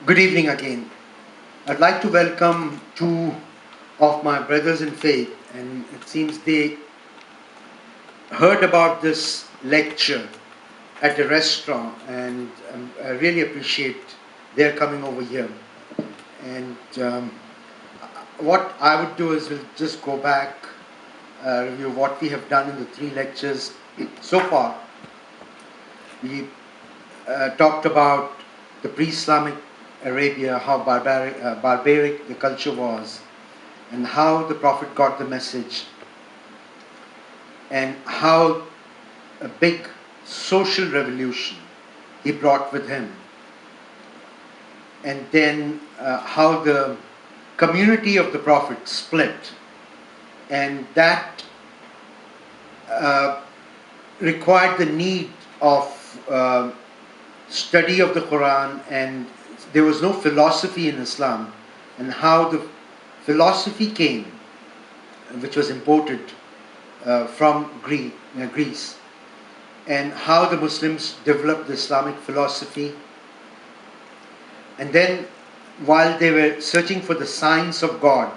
Good evening again. I'd like to welcome two of my brothers in faith, and it seems they heard about this lecture at a restaurant, and I really appreciate their coming over here. And what I would do is we'll just go back, review what we have done in the three lectures so far. We talked about the pre-Islamic Arabia, how barbaric the culture was, and how the Prophet got the message, and how a big social revolution he brought with him, and then how the community of the Prophet split, and that required the need of study of the Quran, and there was no philosophy in Islam, and how the philosophy came, which was imported from Greece, and how the Muslims developed the Islamic philosophy. And then, while they were searching for the science of God,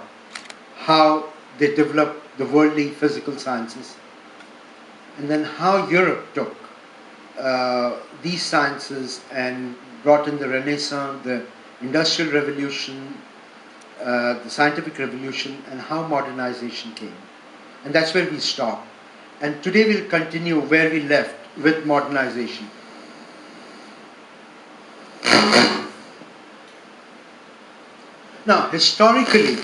how they developed the worldly physical sciences. And then how Europe took these sciences and brought in the Renaissance, the Industrial Revolution, the Scientific Revolution, and how modernization came. And that's where we stopped. And today we'll continue where we left with modernization. Now, historically,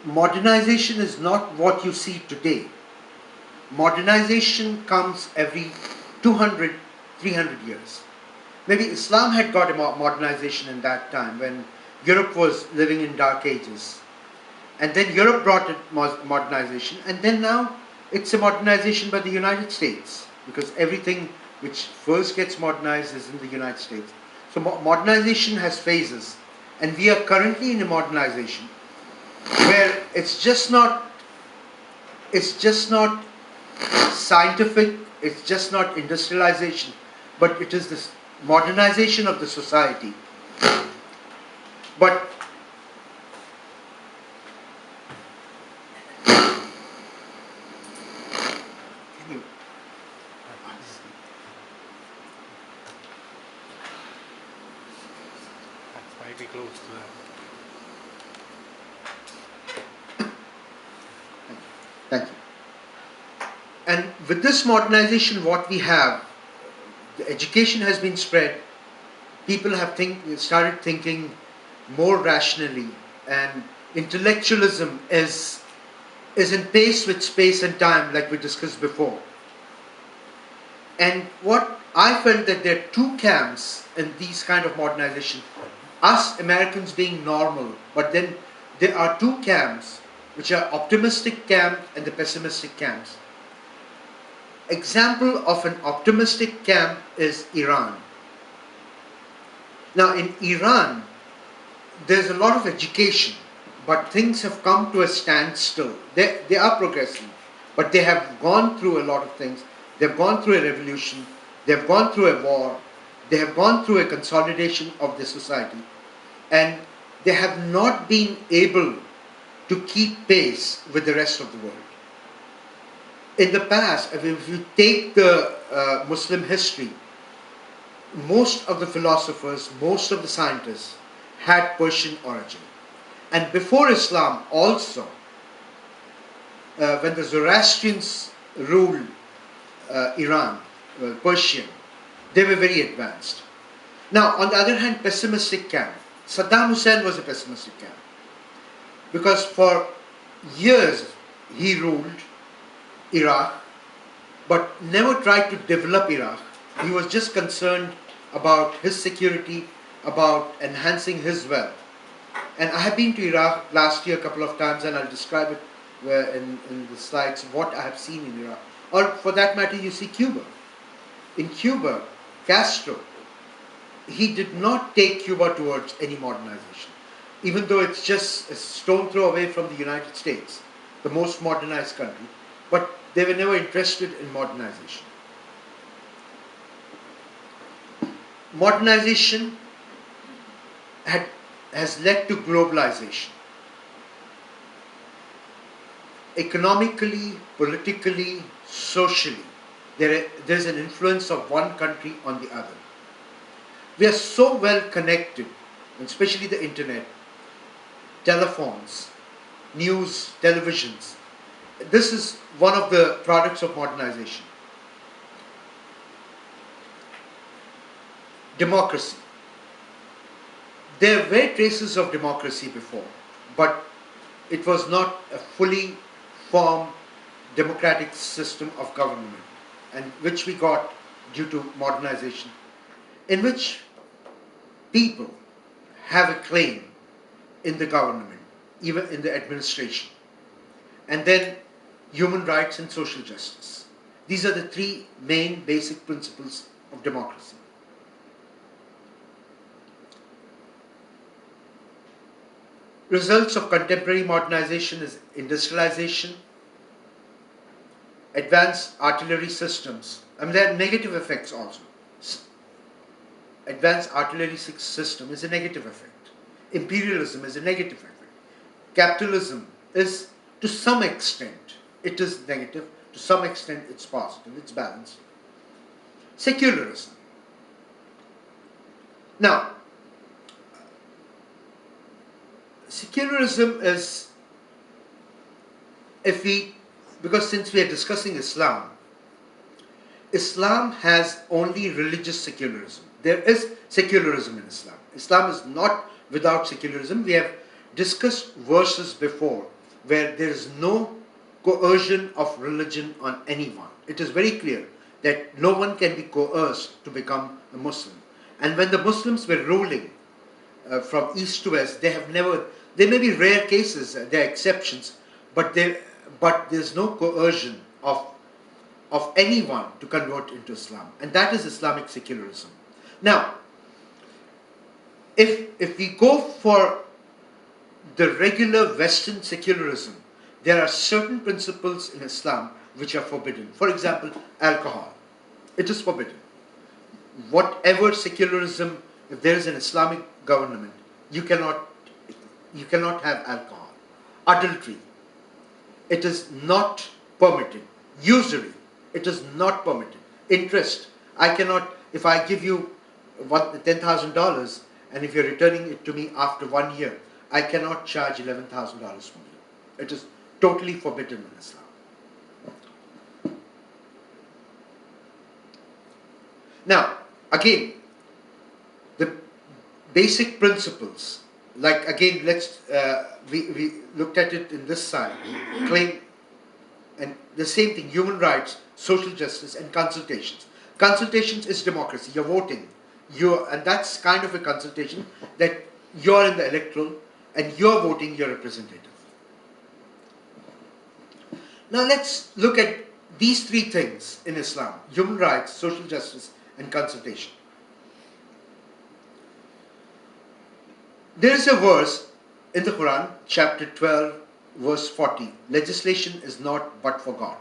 modernization is not what you see today. Modernization comes every 200, 300 years. Maybe Islam had got a modernization in that time when Europe was living in dark ages. And then Europe brought it modernization, and then now it's a modernization by the United States, because everything which first gets modernized is in the United States. So modernization has phases, and we are currently in a modernization where it's just not scientific, it's just not industrialization, but it is this modernization of the society. But be close to that. Thank you. And with this modernization, what we have, the education has been spread, people have started thinking more rationally, and intellectualism is in pace with space and time, like we discussed before. And what I felt that there are two camps in these kind of modernization. Us Americans being normal, but then there are two camps, which are optimistic camp and the pessimistic camps. Example of an optimistic camp is Iran. Now in Iran, there's a lot of education, but things have come to a standstill. They are progressing, but they have gone through a lot of things. They've gone through a revolution, they've gone through a war, they have gone through a consolidation of the society, and they have not been able to keep pace with the rest of the world. In the past, if you take the Muslim history, most of the philosophers, most of the scientists had Persian origin. And before Islam also, when the Zoroastrians ruled Iran, Persian, they were very advanced. Now, on the other hand, pessimistic camp. Saddam Hussein was a pessimistic camp, because for years he ruled Iraq, but never tried to develop Iraq. He was just concerned about his security, about enhancing his wealth. And I have been to Iraq last year a couple of times, and I'll describe it in the slides what I have seen in Iraq. Or for that matter, you see Cuba. In Cuba, Castro, he did not take Cuba towards any modernization, even though it's just a stone throw away from the United States, the most modernized country. But they were never interested in modernization. Modernization has led to globalization. Economically, politically, socially, there's an influence of one country on the other. We are so well connected, especially the internet, telephones, news, televisions. This is one of the products of modernization. Democracy. There were traces of democracy before, but it was not a fully formed democratic system of government, and which we got due to modernization, in which people have a claim in the government, even in the administration. And then human rights and social justice. These are the three main basic principles of democracy. Results of contemporary modernization is industrialization, advanced artillery systems. I mean, there are negative effects also. Advanced artillery system is a negative effect. Imperialism is a negative effect. Capitalism is, to some extent, it is negative. To some extent, it's positive. It's balanced. Secularism. Now, secularism is, because since we are discussing Islam, Islam has only religious secularism. There is secularism in Islam. Islam is not without secularism. We have discussed verses before where there is no coercion of religion on anyone. It is very clear that no one can be coerced to become a Muslim. And when the Muslims were ruling from east to west, there may be rare cases, there are exceptions, but there's no coercion of anyone to convert into Islam. And that is Islamic secularism. Now, if we go for the regular Western secularism, there are certain principles in Islam which are forbidden. For example, alcohol. It is forbidden. Whatever secularism, if there is an Islamic government, you cannot have alcohol. Adultery. It is not permitted. Usury. It is not permitted. Interest. I cannot, if I give you $10,000 and if you're returning it to me after 1 year, I cannot charge $11,000 from you. It is totally forbidden in Islam. Now, again, the basic principles, like again, we looked at it in this side, claim, and the same thing, human rights, social justice, and consultations. Consultations is democracy. You're voting. And that's kind of a consultation that you're in the electoral and you're voting your representative. Now let's look at these three things in Islam: human rights, social justice, and consultation. There is a verse in the Quran, chapter 12, verse 40. Legislation is not but for God.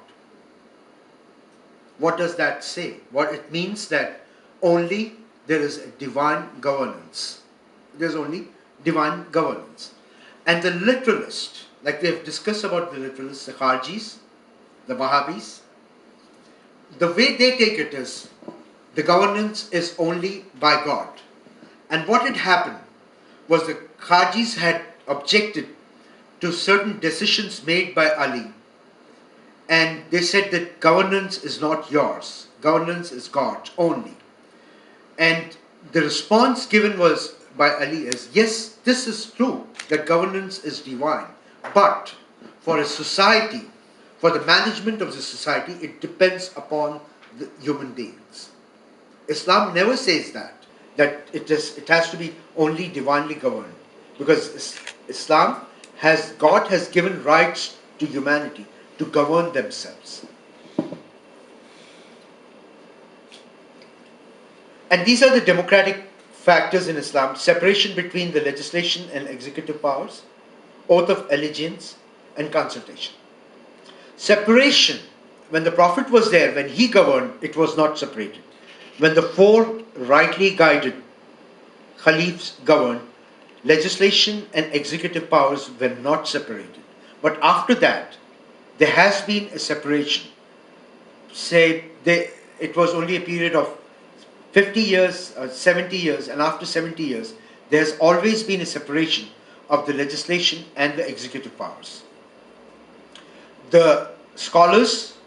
What does that say? What it means that only there is a divine governance. There's only divine governance. And the literalist, like we have discussed about the literalists, the Kharjis, the Wahhabis, the way they take it is the governance is only by God. And what had happened was the Kharjis had objected to certain decisions made by Ali. And they said that governance is not yours. Governance is God's only. And the response given was by Ali is, yes, this is true, that governance is divine. But for a society, for the management of the society, it depends upon the human beings. Islam never says that it has to be only divinely governed. Because God has given rights to humanity to govern themselves. And these are the democratic factors in Islam: separation between the legislation and executive powers, oath of allegiance, and consultation. Separation, when the Prophet was there, when he governed, it was not separated. When the four rightly guided caliphs governed, legislation and executive powers were not separated. But after that, there has been a separation. It was only a period of 50 years, 70 years, and after 70 years, there's always been a separation of the legislation and the executive powers. The scholars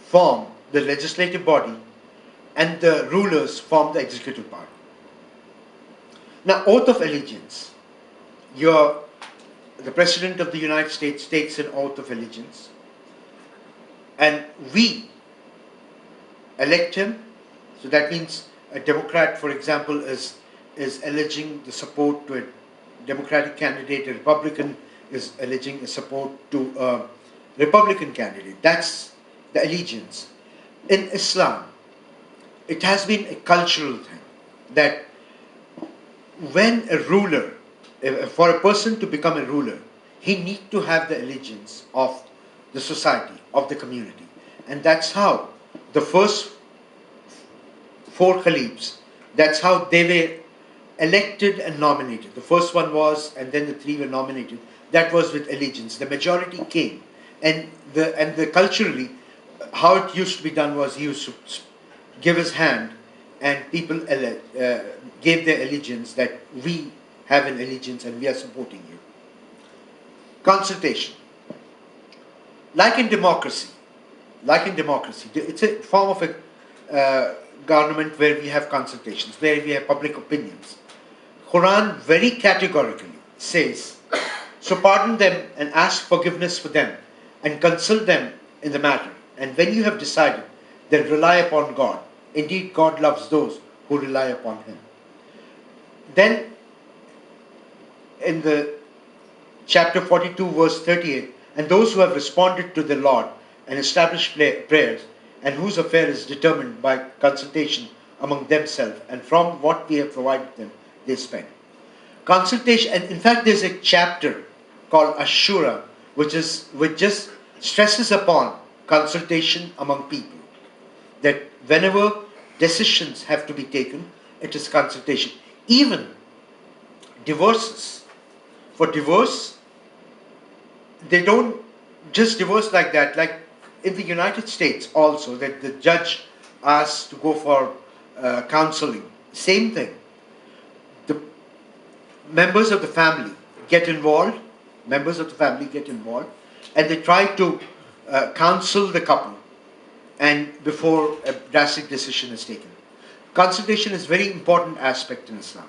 form the legislative body and the rulers form the executive body. Now, oath of allegiance. The President of the United States takes an oath of allegiance, and we elect him. So that means a Democrat, for example, is alleging the support to a Democratic candidate. A Republican is alleging a support to a Republican candidate. That's the allegiance. In Islam, it has been a cultural thing that when a ruler, for a person to become a ruler, he needs to have the allegiance of the society, of the community. And that's how the first four caliphs, that's how they were elected and nominated. The first one was, and then the three were nominated. That was with allegiance. The majority came. And culturally, how it used to be done was he used to give his hand, and people gave their allegiance that we have an allegiance and we are supporting you. Consultation. Like in democracy, it's a form of a government where we have consultations, where we have public opinions. Quran very categorically says, so pardon them and ask forgiveness for them and consult them in the matter. And when you have decided, then rely upon God. Indeed, God loves those who rely upon Him. Then, in the chapter 42, verse 38, and those who have responded to the Lord and established prayers, and whose affair is determined by consultation among themselves, and from what we have provided them, they spend. Consultation, and in fact, there's a chapter called Ashura, which just stresses upon consultation among people. That whenever decisions have to be taken, it is consultation. Even divorces. For divorce, they don't just divorce like that. Like in the United States also, that the judge asks to go for counseling. Same thing. The members of the family get involved, and they try to counsel the couple, and before a drastic decision is taken. Consultation is a very important aspect in Islam.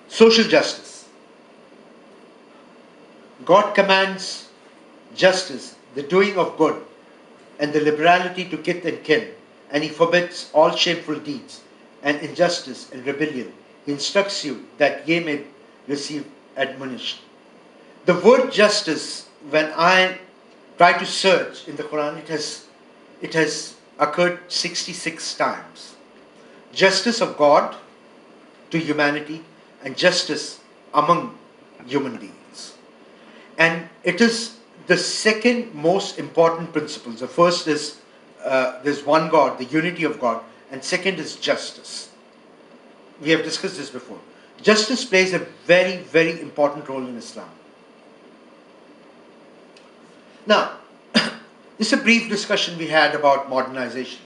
Social justice. God commands justice, the doing of good, and the liberality to kith and kin, and He forbids all shameful deeds and injustice and rebellion. He instructs you that ye may receive admonition. The word justice, when I try to search in the Quran, it has occurred 66 times. Justice of God to humanity and justice among human beings. And it is the second most important principle. The first is there's one God, the unity of God, and second is justice. We have discussed this before. Justice plays a very, very important role in Islam. Now, this is a brief discussion we had about modernization.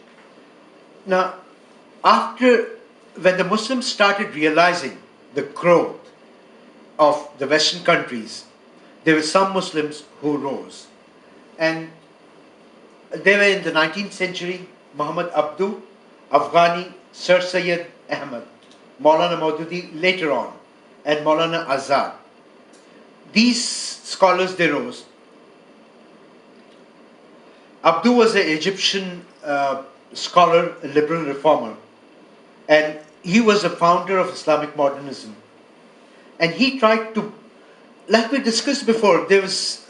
Now, when the Muslims started realizing the growth of the Western countries, there were some Muslims who rose. And they were in the 19th century, Muhammad Abdu, Afghani, Sir Syed Ahmad, Maulana Maududi later on, and Maulana Azad. These scholars, they rose. Abdu was an Egyptian scholar, a liberal reformer, and he was a founder of Islamic modernism. And he tried to, like we discussed before,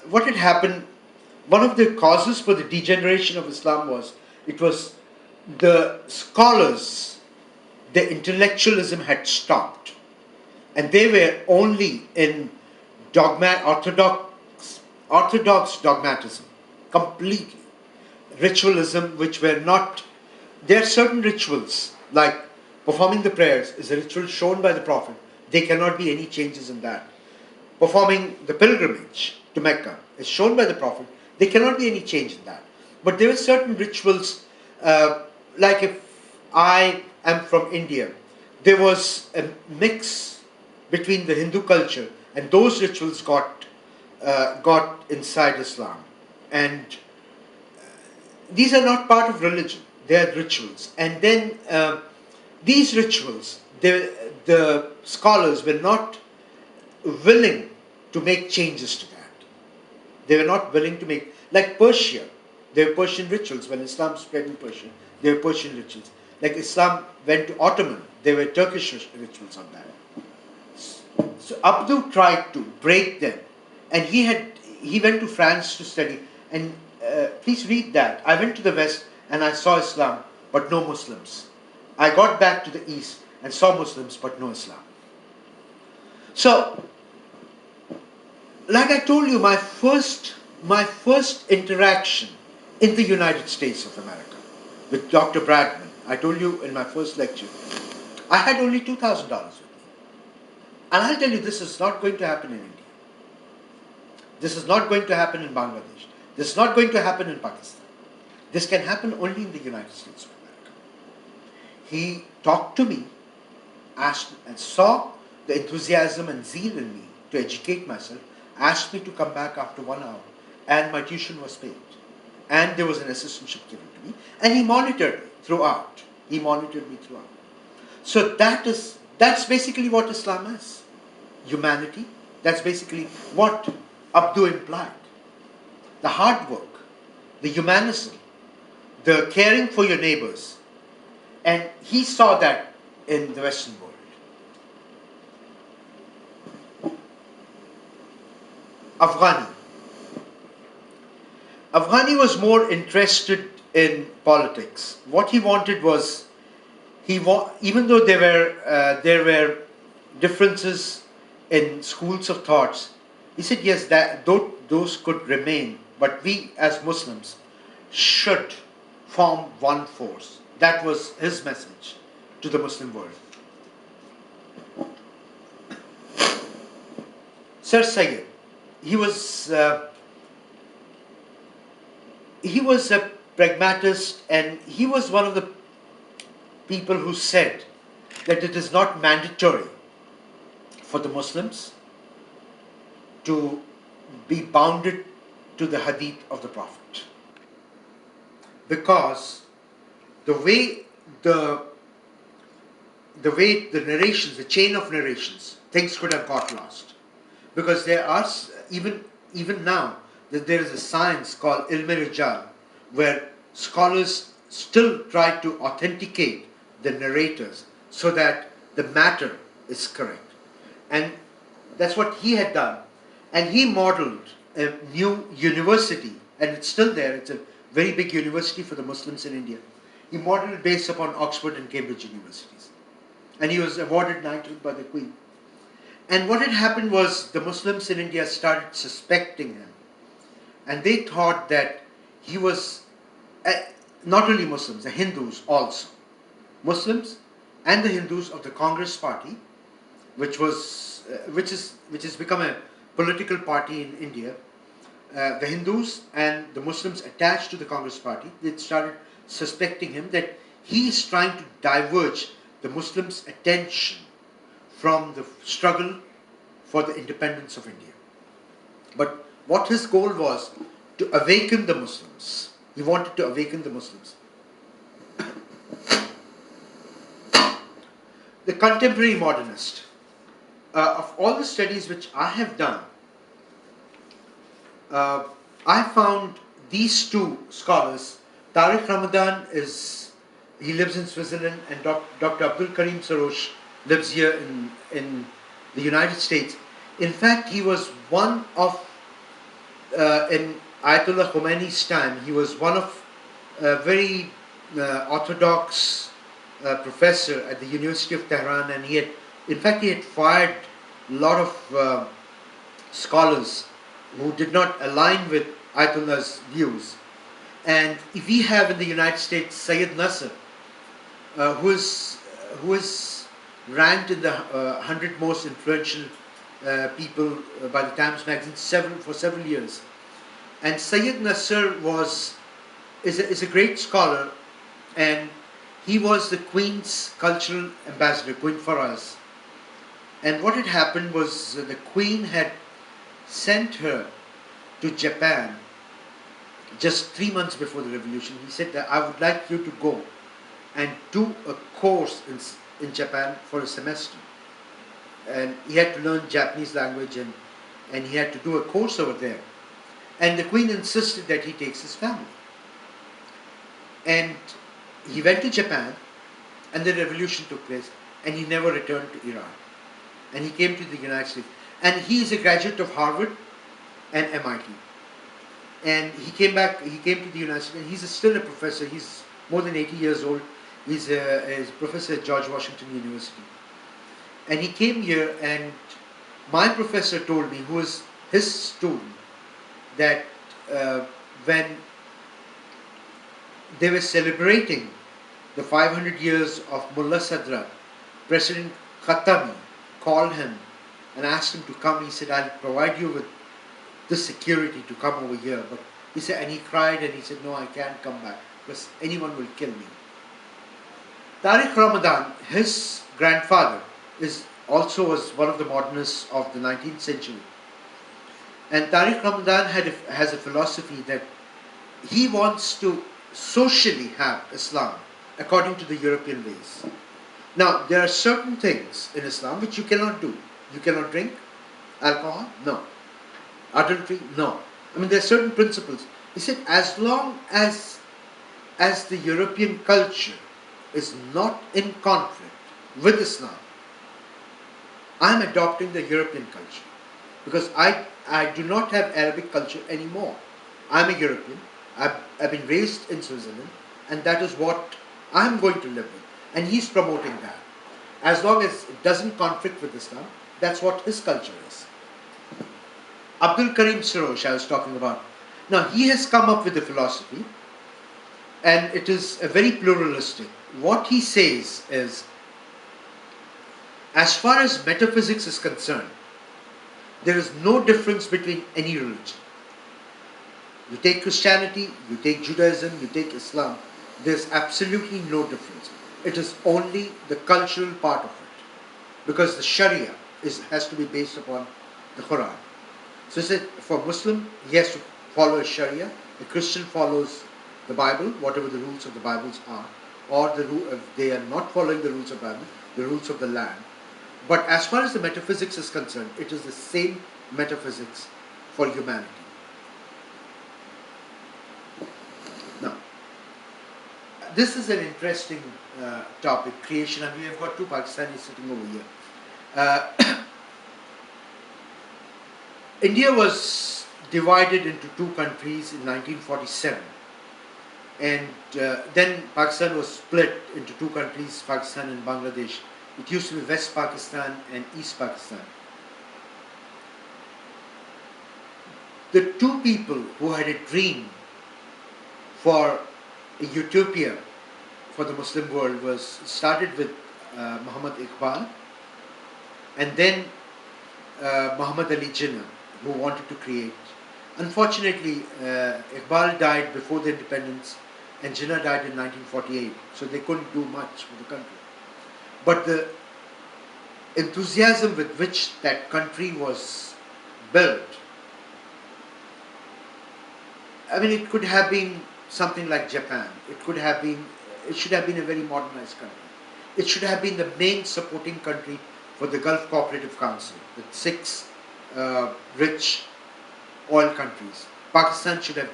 what had happened, one of the causes for the degeneration of Islam was the scholars, the intellectualism had stopped. And they were only in orthodox dogmatism, completely. ritualism which were not, there are certain rituals like performing the prayers is a ritual shown by the Prophet. There cannot be any changes in that. Performing the pilgrimage to Mecca is shown by the Prophet. There cannot be any change in that. But there were certain rituals, like if I am from India, there was a mix between the Hindu culture and those rituals got inside Islam. And these are not part of religion, they are rituals. And then these rituals, the scholars were not willing to make changes to that. They were not willing to make, like Persia, there were Persian rituals. When Islam spread in Persia, there were Persian rituals. Like Islam went to Ottoman, there were Turkish rituals on that. So Abdul tried to break them, and he went to France to study. And please read that. I went to the West and I saw Islam, but no Muslims. I got back to the East and saw Muslims, but no Islam. So, like I told you, my first interaction in the United States of America with Dr. Bradman, I told you in my first lecture, I had only $2,000 with me. And I'll tell you, this is not going to happen in India. This is not going to happen in Bangladesh. This is not going to happen in Pakistan. This can happen only in the United States of America. He talked to me, asked and saw the enthusiasm and zeal in me to educate myself, asked me to come back after 1 hour, and my tuition was paid. And there was an assistantship given to me, and he monitored me throughout. He monitored me throughout. So that's basically what Islam is. Humanity. That's basically what Abdu implied. The hard work, the humanism, the caring for your neighbors. And he saw that in the Western world. Afghani was more interested in politics. What he wanted was, even though there were differences in schools of thoughts, he said yes, that those could remain, but we as Muslims should form one force. That was his message to the Muslim world. Sir Sayyid, he was a pragmatist, and he was one of the people who said that it is not mandatory for the Muslims to be bounded to the hadith of the Prophet, because the way the narrations, the chain of narrations, things could have got lost. Because there are, even now, that there is a science called Ilm-e-Rijal, where scholars still try to authenticate the narrators so that the matter is correct. And that's what he had done. And he modeled a new university, and it's still there. It's a very big university for the Muslims in India. He modeled it based upon Oxford and Cambridge universities. And he was awarded knighthood by the Queen. And what had happened was the Muslims in India started suspecting him. And they thought that he was, not only Muslims, the Hindus also. Muslims and the Hindus of the Congress Party, which has become a political party in India. The Hindus and the Muslims attached to the Congress Party, they started suspecting him that he is trying to diverge the Muslims' attention from the struggle for the independence of India. But what his goal was, to awaken the Muslims. He wanted to awaken the Muslims. The contemporary modernist. Of all the studies which I have done, I found these two scholars. Tariq Ramadan he lives in Switzerland, and Dr. Abdul Karim Sarosh lives here in the United States. In fact, he was one of, in Ayatollah Khomeini's time, he was one of a very orthodox professor at the University of Tehran, and he had fired a lot of scholars who did not align with Ayatollah's views. And we have in the United States Syed Nasr, who is ranked in the 100 most influential people by the Times Magazine for several years. And Syed Nasr is a great scholar, and he was the Queen's cultural ambassador, Queen Faraz. And what had happened was the Queen had sent her to Japan just 3 months before the revolution. He said that I would like you to go and do a course in Japan for a semester. And he had to learn Japanese language, and he had to do a course over there. And the Queen insisted that he takes his family. And he went to Japan, and the revolution took place, and he never returned to Iran. And he came to the United States. And he is a graduate of Harvard and MIT. And he came to the United States, and he's still a professor. He's more than 80 years old. He's a professor at George Washington University. And he came here, and my professor told me, who was his student, that when they were celebrating the 500 years of Mullah Sadra, President Khatami called him and asked him to come. He said, I'll provide you with the security to come over here. But he said, and he cried and he said, no, I can't come back because anyone will kill me. Tariq Ramadan, his grandfather, also was one of the modernists of the 19th century. And Tariq Ramadan has a philosophy that he wants to socially have Islam according to the European ways. Now, there are certain things in Islam which you cannot do. You cannot drink alcohol? No. Adultery? No. I mean, there are certain principles. He said, as long as the European culture is not in conflict with Islam, I'm adopting the European culture. Because I do not have Arabic culture anymore. I'm a European. I've been raised in Switzerland, and that is what I'm going to live with. And he's promoting that. As long as it doesn't conflict with Islam, that's what his culture is. Abdul Karim Sirosh, I was talking about. Now, he has come up with a philosophy, and it is a very pluralistic. What he says is, as far as metaphysics is concerned, there is no difference between any religion. You take Christianity, you take Judaism, you take Islam, there's absolutely no difference. It is only the cultural part of it. Because the Sharia has to be based upon the Quran. So he said, for a Muslim, he has to follow a Sharia. The Christian follows the Bible, whatever the rules of the Bibles are. Or if they are not following the rules of the Bible, the rules of the land. But as far as the metaphysics is concerned, it is the same metaphysics for humanity. Now, this is an interesting topic, creation, and we have got two Pakistanis sitting over here. India was divided into two countries in 1947, and then Pakistan was split into two countries, Pakistan and Bangladesh. It used to be West Pakistan and East Pakistan. The two people who had a dream for a utopia for the Muslim world started with Muhammad Iqbal, and then Muhammad Ali Jinnah, who wanted to create. Unfortunately, Iqbal died before the independence, and Jinnah died in 1948, so they couldn't do much for the country. But the enthusiasm with which that country was built, I mean, it could have been something like Japan. It should have been a very modernized country. It should have been the main supporting country for the Gulf Cooperative Council, the 6 rich oil countries. Pakistan should have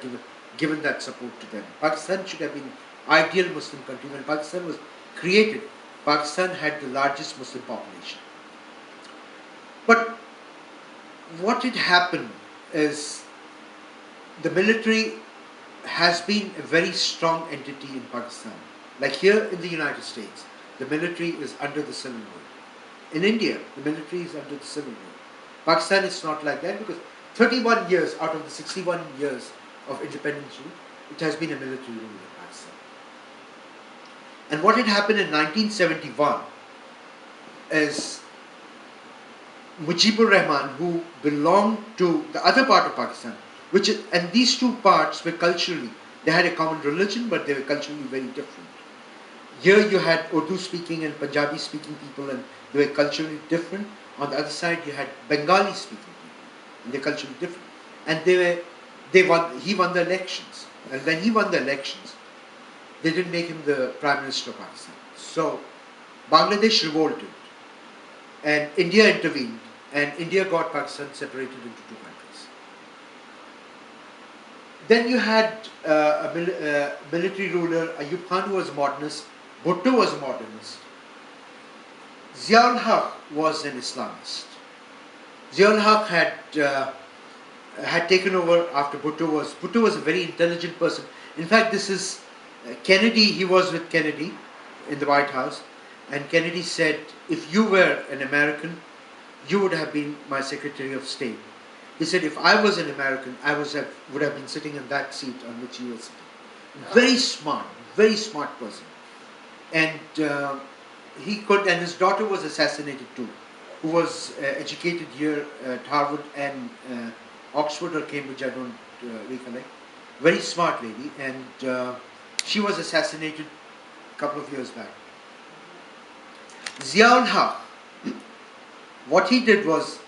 given that support to them. Pakistan should have been ideal Muslim country. When Pakistan was created, Pakistan had the largest Muslim population. But what had happened is the military has been a very strong entity in Pakistan. Like here in the United States, the military is under the civil war. In India, the military is under the civil war. Pakistan is not like that because 31 years out of the 61 years of independence, it has been a military rule in Pakistan. And what had happened in 1971 is Mujibur Rahman, who belonged to the other part of Pakistan, and these two parts were culturally, they had a common religion, but they were culturally very different. Here you had Urdu speaking and Punjabi speaking people, and they were culturally different. On the other side, you had Bengali speaking people, and they're culturally different. And he won the elections. And when he won the elections, they didn't make him the Prime Minister of Pakistan. So Bangladesh revolted, and India intervened, and India got Pakistan separated into two countries. Then you had a military ruler, Ayub Khan, who was a modernist, Bhutto was a modernist, Ziaul Haq was an Islamist. Ziaul Haq had taken over after Bhutto was a very intelligent person. In fact, this is Kennedy, he was with Kennedy in the White House, and Kennedy said, if you were an American, you would have been my Secretary of State. He said, if I was an American, I would have been sitting in that seat on which you were sitting. Very smart person. And and his daughter was assassinated too, who was educated here at Harvard and Oxford or Cambridge, I don't recollect. Very smart lady, and she was assassinated a couple of years back. Ziaul Haq, what he did was,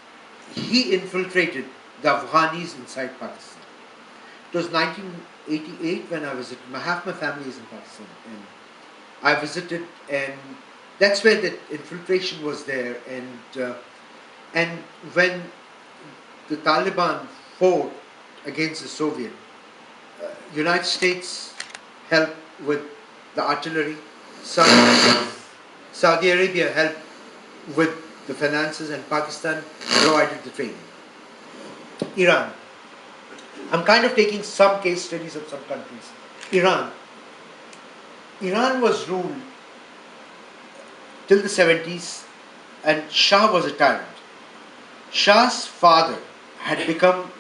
he infiltrated the Afghanis inside Pakistan. It was 1988 when I visited. Half my family is in Pakistan, and I visited, and that's where the infiltration was there. And when the Taliban fought against the Soviet, United States helped with the artillery, Saudi Arabia helped with the finances, and Pakistan provided the training. Iran. I'm kind of taking some case studies of some countries. Iran was ruled till the 70s, and Shah was a tyrant. Shah's father had become,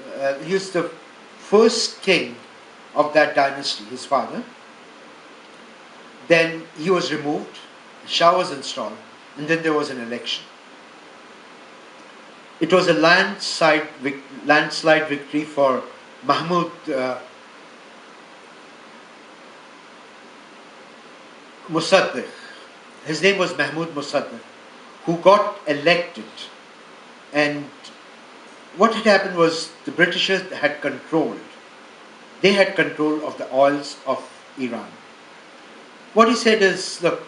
he was the first king of that dynasty, his father. Then he was removed, Shah was installed, and then there was an election. It was a landslide victory for Mahmud Mossadegh. His name was Mahmud Mossadegh, who got elected. And what had happened was the Britishers had control. They had control of the oils of Iran. What he said is, look,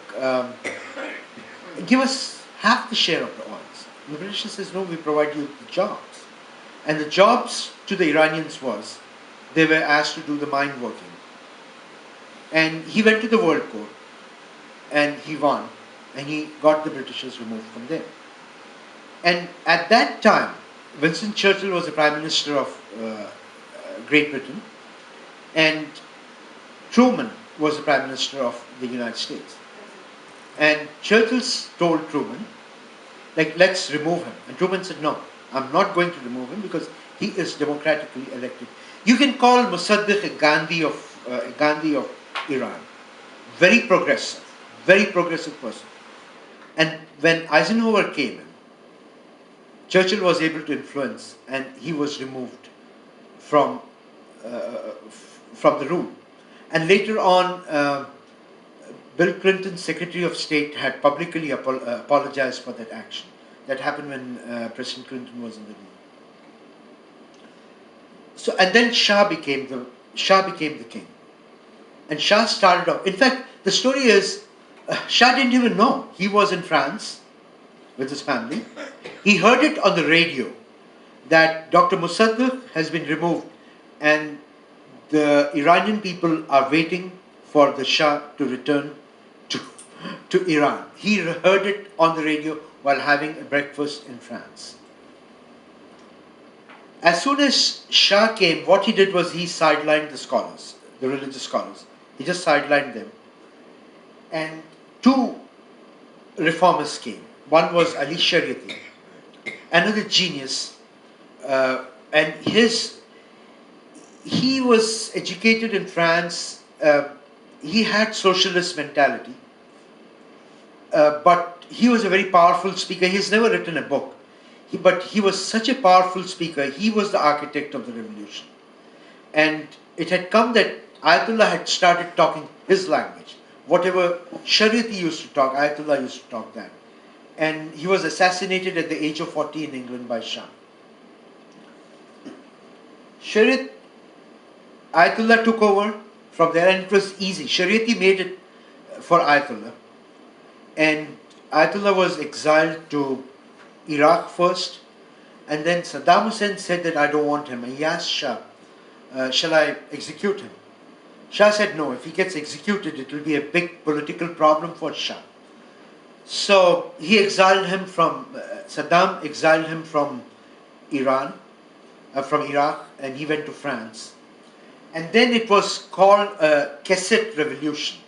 give us half the share of the oils. And the British says, no, we provide you the jobs. And the jobs to the Iranians was, they were asked to do the mine working. And he went to the World Court, and he won, and he got the Britishers removed from there. And at that time, Winston Churchill was the Prime Minister of Great Britain, and Truman was the Prime Minister of the United States. And Churchill told Truman, like, let's remove him. And Truman said, no, I'm not going to remove him because he is democratically elected. You can call Mossadegh a Gandhi of Iran. Very progressive person. And when Eisenhower came in, Churchill was able to influence, and he was removed from the rule. And later on, Bill Clinton's Secretary of State had publicly apologized for that action. That happened when President Clinton was in the room. So, and then Shah became the king. And Shah started off. In fact, the story is, Shah didn't even know. He was in France with his family. He heard it on the radio that Dr. Mossadegh has been removed, and the Iranian people are waiting for the Shah to return to Iran. He heard it on the radio while having a breakfast in France. As soon as Shah came, what he did was he sidelined the scholars, the religious scholars. He just sidelined them. And two reformers came. One was Ali Shariati, another genius, and he was educated in France. He had socialist mentality, but he was a very powerful speaker. He's never written a book, but he was such a powerful speaker. He was the architect of the revolution, and it had come that Ayatollah had started talking his language. Whatever Shariat he used to talk, Ayatollah used to talk that. And he was assassinated at the age of 40 in England by Shah. Shariat, Ayatollah took over from there, and it was easy. Shariati made it for Ayatollah. And Ayatollah was exiled to Iraq first, and then Saddam Hussein said that I don't want him. And he asked Shah, shall I execute him? Shah said no, if he gets executed it will be a big political problem for Shah. So he exiled him from, Saddam exiled him from Iraq, and he went to France. And then it was called a cassette revolution.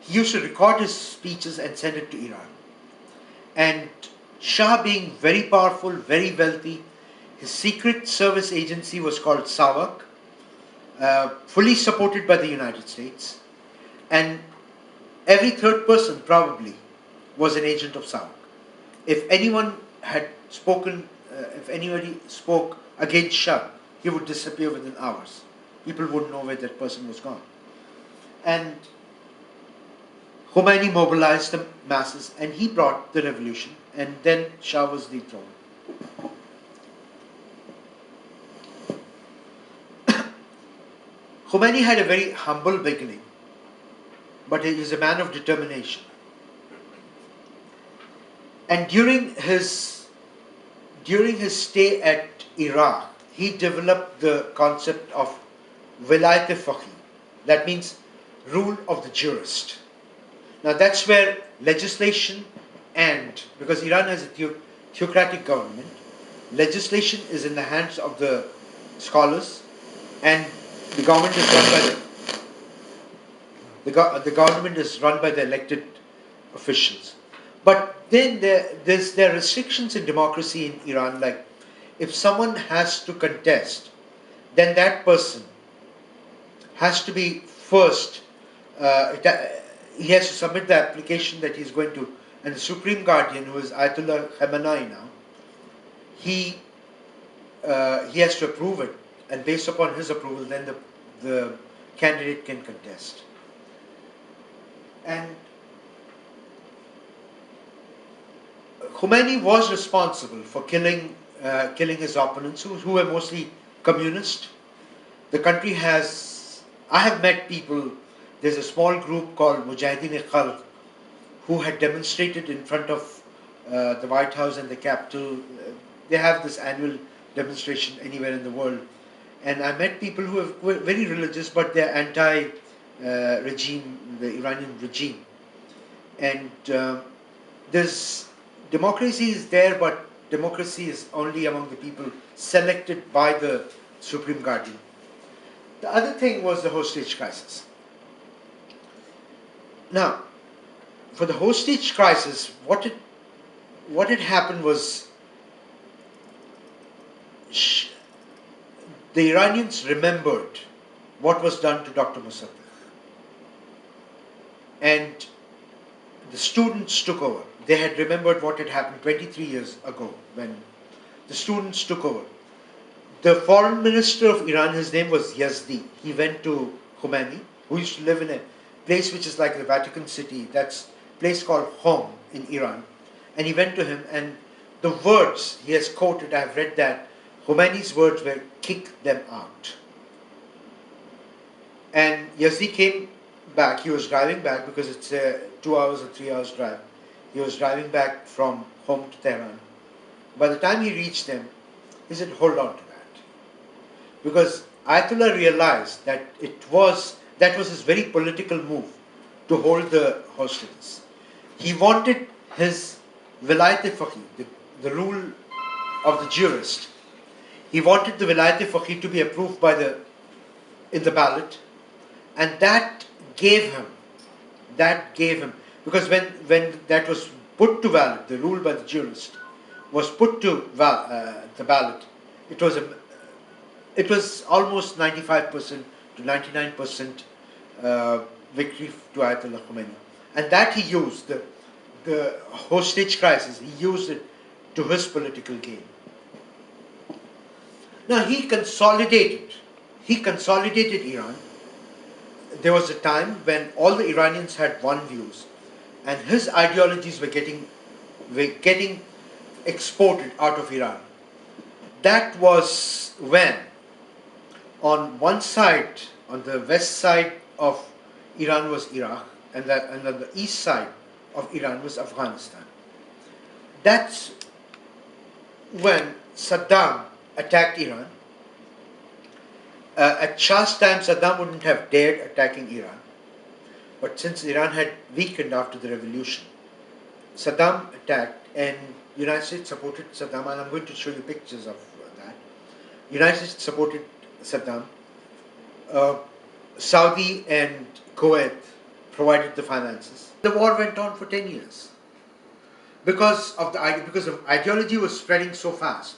He used to record his speeches and send it to Iran. And Shah, being very powerful, very wealthy, his secret service agency was called SAVAK, fully supported by the United States. And every third person probably was an agent of SAVAK. If anyone had spoken, if anybody spoke against Shah, he would disappear within hours. People wouldn't know where that person was gone. And Khomeini mobilized the masses and he brought the revolution, and then Shah was dethroned. Khomeini had a very humble beginning, but he is a man of determination. And during his stay at Iraq, he developed the concept of Vilayat-e-Faqih. That means rule of the jurist. Now that's where legislation, and because Iran has a theocratic government, legislation is in the hands of the scholars, and the government is run by the elected officials. But then there are restrictions in democracy in Iran, like if someone has to contest, then that person has to be first, he has to submit the application that he's going to, and the Supreme Guardian, who is Ayatollah Khamenei now, he has to approve it, and based upon his approval, then the candidate can contest. And Khomeini was responsible for killing his opponents, who were mostly communist. The country has, I have met people, there's a small group called Mujahideen-e-Khalq who had demonstrated in front of the White House and the Capitol. They have this annual demonstration anywhere in the world. And I met people who were very religious, but they're anti-regime, the Iranian regime. And democracy is there, but democracy is only among the people selected by the Supreme Guardian. The other thing was the hostage crisis. Now, for the hostage crisis, what had happened was the Iranians remembered what was done to Dr. Mossadegh. And the students took over. They had remembered what had happened 23 years ago when the students took over. The foreign minister of Iran, his name was Yazdi. He went to Khomeini, who used to live in a place which is like the Vatican City. That's a place called Home in Iran. And he went to him, and the words he has quoted, I have read that, Khomeini's words were, "Kick them out." And Yazdi came back. He was driving back because it's a 2 hours or 3 hours drive. He was driving back from home to Tehran. By the time he reached them, he said, hold on to that. Because Ayatollah realized that that was his very political move to hold the hostages. He wanted his Vilayat-e-Faqih, the rule of the jurist. He wanted the Vilayat-e-Faqih to be approved in the ballot, and that gave him, because when that was put to ballot, the rule by the jurist was put to the ballot, it was it was almost 95% to 99% victory to Ayatollah Khomeini. And that he used, the hostage crisis, he used it to his political gain. Now he consolidated Iran. There was a time when all the Iranians had one views, and his ideologies were getting exported out of Iran. That was when, on one side, on the west side of Iran was Iraq, and on the east side of Iran was Afghanistan. That's when Saddam attacked Iran. At Shah's time, Saddam wouldn't have dared attacking Iran. But since Iran had weakened after the revolution, Saddam attacked, and United States supported Saddam, and I'm going to show you pictures of that. United States supported Saddam. Saudi and Kuwait provided the finances. The war went on for 10 years because the ideology was spreading so fast,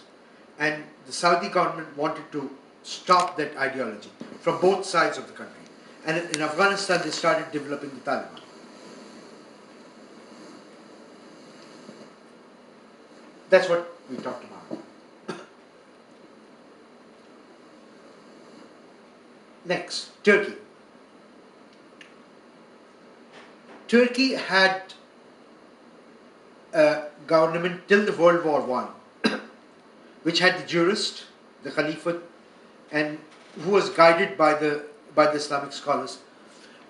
and the Saudi government wanted to stop that ideology from both sides of the country. And in Afghanistan, they started developing the Taliban. That's what we talked about. Next, Turkey. Turkey had a government till the World War I, which had the jurist, the Caliphate, and who was guided by the Islamic scholars.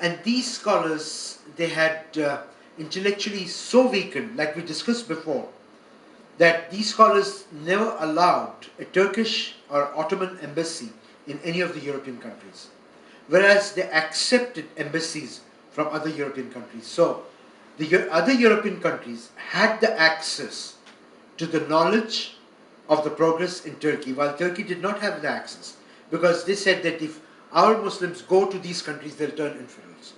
And these scholars, they had intellectually so weakened, like we discussed before, that these scholars never allowed a Turkish or Ottoman embassy in any of the European countries, whereas they accepted embassies from other European countries. So the other European countries had the access to the knowledge of the progress in Turkey, while Turkey did not have the access, because they said that if our Muslims go to these countries, they'll turn infidels.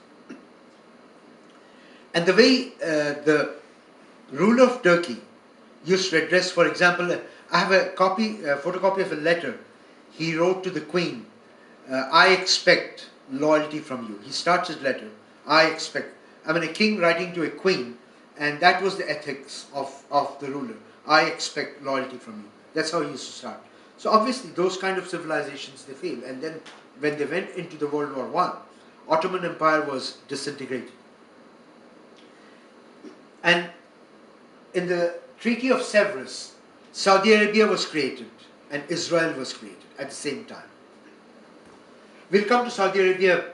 And the way the ruler of Turkey used to address, for example, I have a photocopy of a letter he wrote to the Queen. I expect loyalty from you. He starts his letter, I expect. I mean, a king writing to a queen, and that was the ethics of the ruler. I expect loyalty from you. That's how he used to start. So obviously those kind of civilizations, they failed. And then when they went into the World War I, Ottoman Empire was disintegrated. And in the Treaty of Severus, Saudi Arabia was created and Israel was created at the same time. We'll come to Saudi Arabia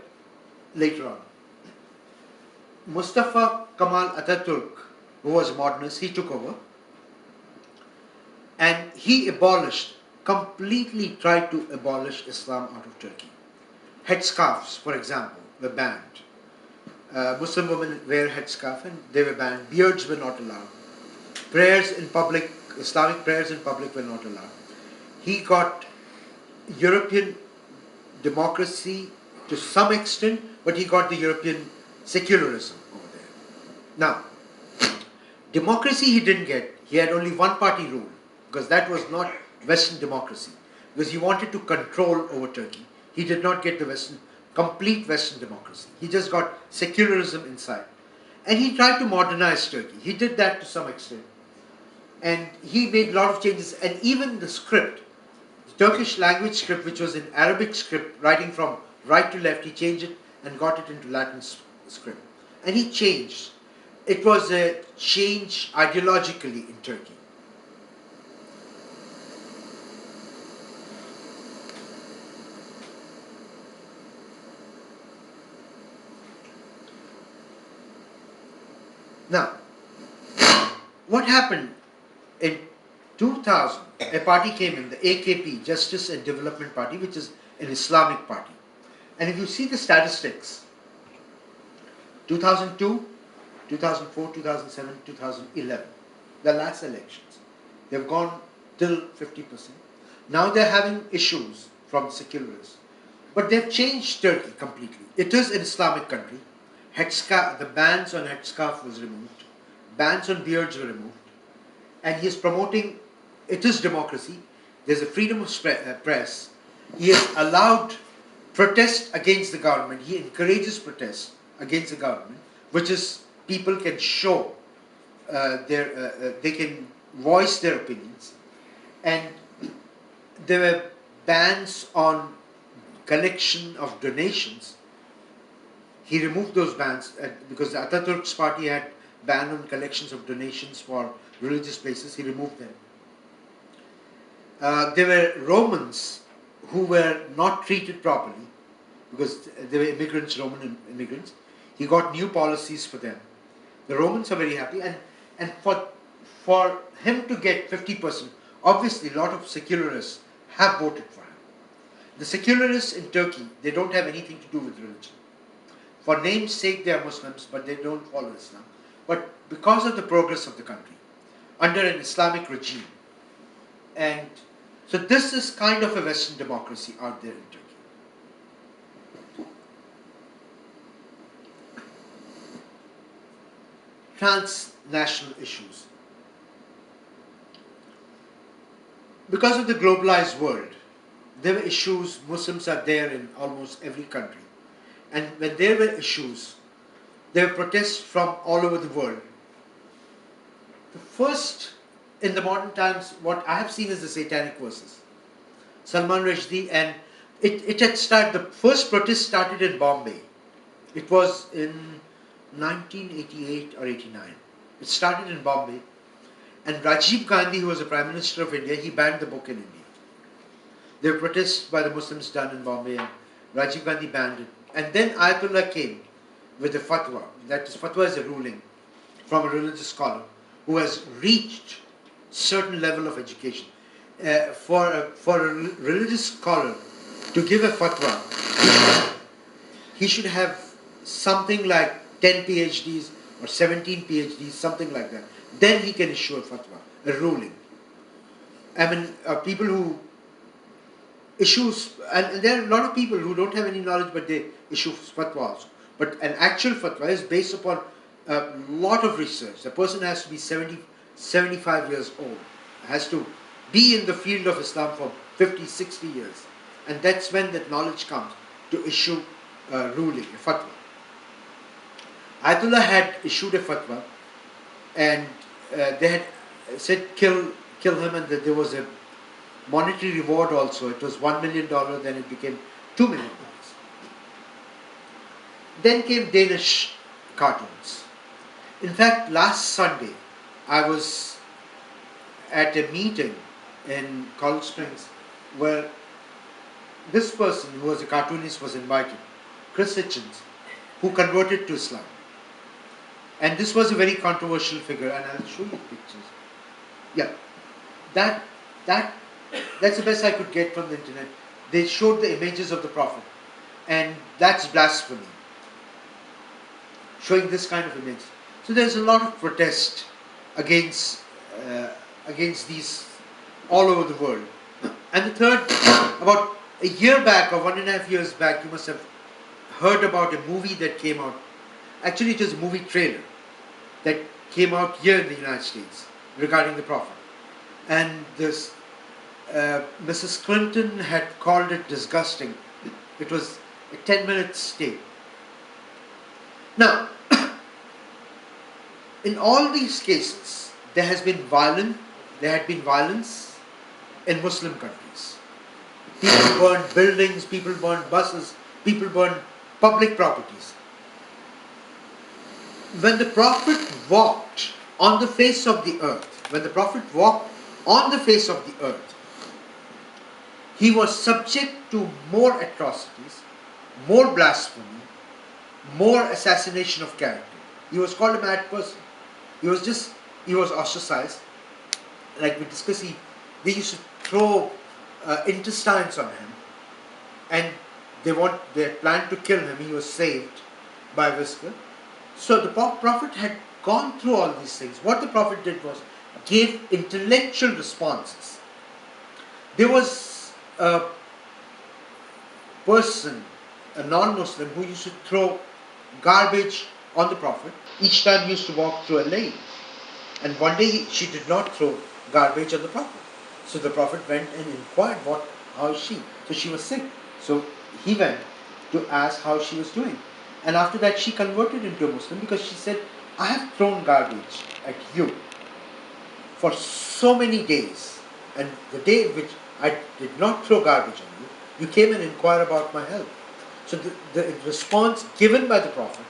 later on. Mustafa Kemal Atatürk, who was a modernist, he took over and he completely tried to abolish Islam out of Turkey. Headscarves, for example, were banned. Muslim women wear headscarf and they were banned. Beards were not allowed. Prayers in public, Islamic prayers in public were not allowed. He got European democracy to some extent, but he got the European secularism over there. Now, democracy he didn't get. He had only one party rule, because that was not Western democracy, because he wanted to control over Turkey. He did not get the complete Western democracy. He just got secularism inside. And he tried to modernize Turkey. He did that to some extent. And he made a lot of changes. And even the script, the Turkish language script, which was in Arabic script, writing from right to left, he changed it and got it into Latin script. And he changed. It was a change ideologically in Turkey. Now, what happened in 2000? A party came in, the AKP, Justice and Development Party, which is an Islamic party. And if you see the statistics, 2002, 2004, 2007, 2011, the last elections, they've gone till 50%. Now they're having issues from secularists. But they've changed Turkey completely. It is an Islamic country. The bans on headscarf was removed. Bans on beards were removed. And he is promoting, it is democracy. There's a freedom of press. He has allowed protest against the government. He encourages protest against the government, which is people can show they can voice their opinions, and there were bans on collection of donations. He removed those bans because the Ataturk's party had ban on collections of donations for religious places. He removed them. There were Romans who were not treated properly because they were immigrants, Roman immigrants. He got new policies for them. The Romans are very happy, and for him to get 50%, obviously a lot of secularists have voted for him. The secularists in Turkey, they don't have anything to do with religion. For name's sake, they are Muslims, but they don't follow Islam. But because of the progress of the country, under an Islamic regime, and so this is kind of a Western democracy out there in Turkey. Transnational issues. Because of the globalized world, there were issues. Muslims are there in almost every country. And when there were issues, there were protests from all over the world. The first, in the modern times, what I have seen is the satanic verses. Salman Rushdie, and it had started, the first protest started in Bombay. It was in 1988 or 89. It started in Bombay. And Rajiv Gandhi, who was the Prime Minister of India, he banned the book in India. There were protests by the Muslims done in Bombay, and Rajiv Gandhi banned it. And then Ayatollah came with a fatwa. That is, fatwa is a ruling from a religious scholar who has reached certain level of education. For a religious scholar to give a fatwa, he should have something like 10 PhDs or 17 PhDs, something like that. Then he can issue a fatwa, a ruling. I mean, people who issues, and there are a lot of people who don't have any knowledge, but they issue fatwas. But an actual fatwa is based upon a lot of research. The person has to be 70, 75 years old, has to be in the field of Islam for 50, 60 years. And that's when that knowledge comes to issue a ruling, a fatwa. Ayatollah had issued a fatwa, and they had said kill him, and that there was a monetary reward also. It was $1 million, then it became $2 million. Then came Danish cartoons. In fact, last Sunday, I was at a meeting in Cold Springs where this person who was a cartoonist was invited, Chris Hitchens, who converted to Islam. And this was a very controversial figure, and I'll show you pictures. Yeah, that's the best I could get from the internet. They showed the images of the Prophet, and that's blasphemy, showing this kind of image. So there's a lot of protest against these all over the world. And the third, about a year back or 1.5 years back, you must have heard about a movie that came out. Actually, it was a movie trailer that came out here in the United States regarding the Prophet. And this Mrs. Clinton had called it disgusting. It was a 10-minute stay. Now, in all these cases, there had been violence in Muslim countries. People burned buildings, people burned buses, people burned public properties. When the Prophet walked on the face of the earth, he was subject to more atrocities, more blasphemy, more assassination of character. He was called a mad person. He was ostracized. Like we discussed, they used to throw intestines on him, and they planned to kill him. He was saved by a whisker. So the Prophet had gone through all these things. What the Prophet did was gave intellectual responses. There was a person, a non-Muslim, who used to throw garbage on the Prophet. Each time he used to walk through a lane. And one day she did not throw garbage on the Prophet. So the Prophet went and inquired how is she? So she was sick. So he went to ask how she was doing. And after that, she converted into a Muslim because she said, I have thrown garbage at you for so many days. And the day which I did not throw garbage on you, you came and inquired about my health. So the response given by the Prophet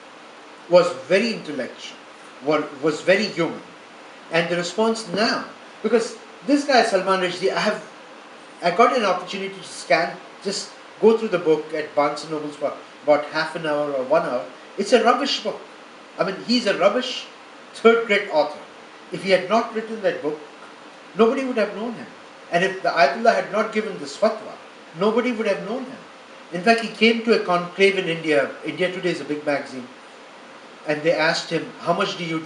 was very intellectual, was very human. And the response now, because this guy Salman Rushdie, I got an opportunity to scan, just go through the book at Barnes and Noble's for about half an hour or 1 hour. It's a rubbish book. I mean, he's a rubbish third-grade author. If he had not written that book, nobody would have known him. And if the Ayatollah had not given this fatwa, nobody would have known him. In fact, he came to a conclave in India. India Today is a big magazine. And they asked him, how much do you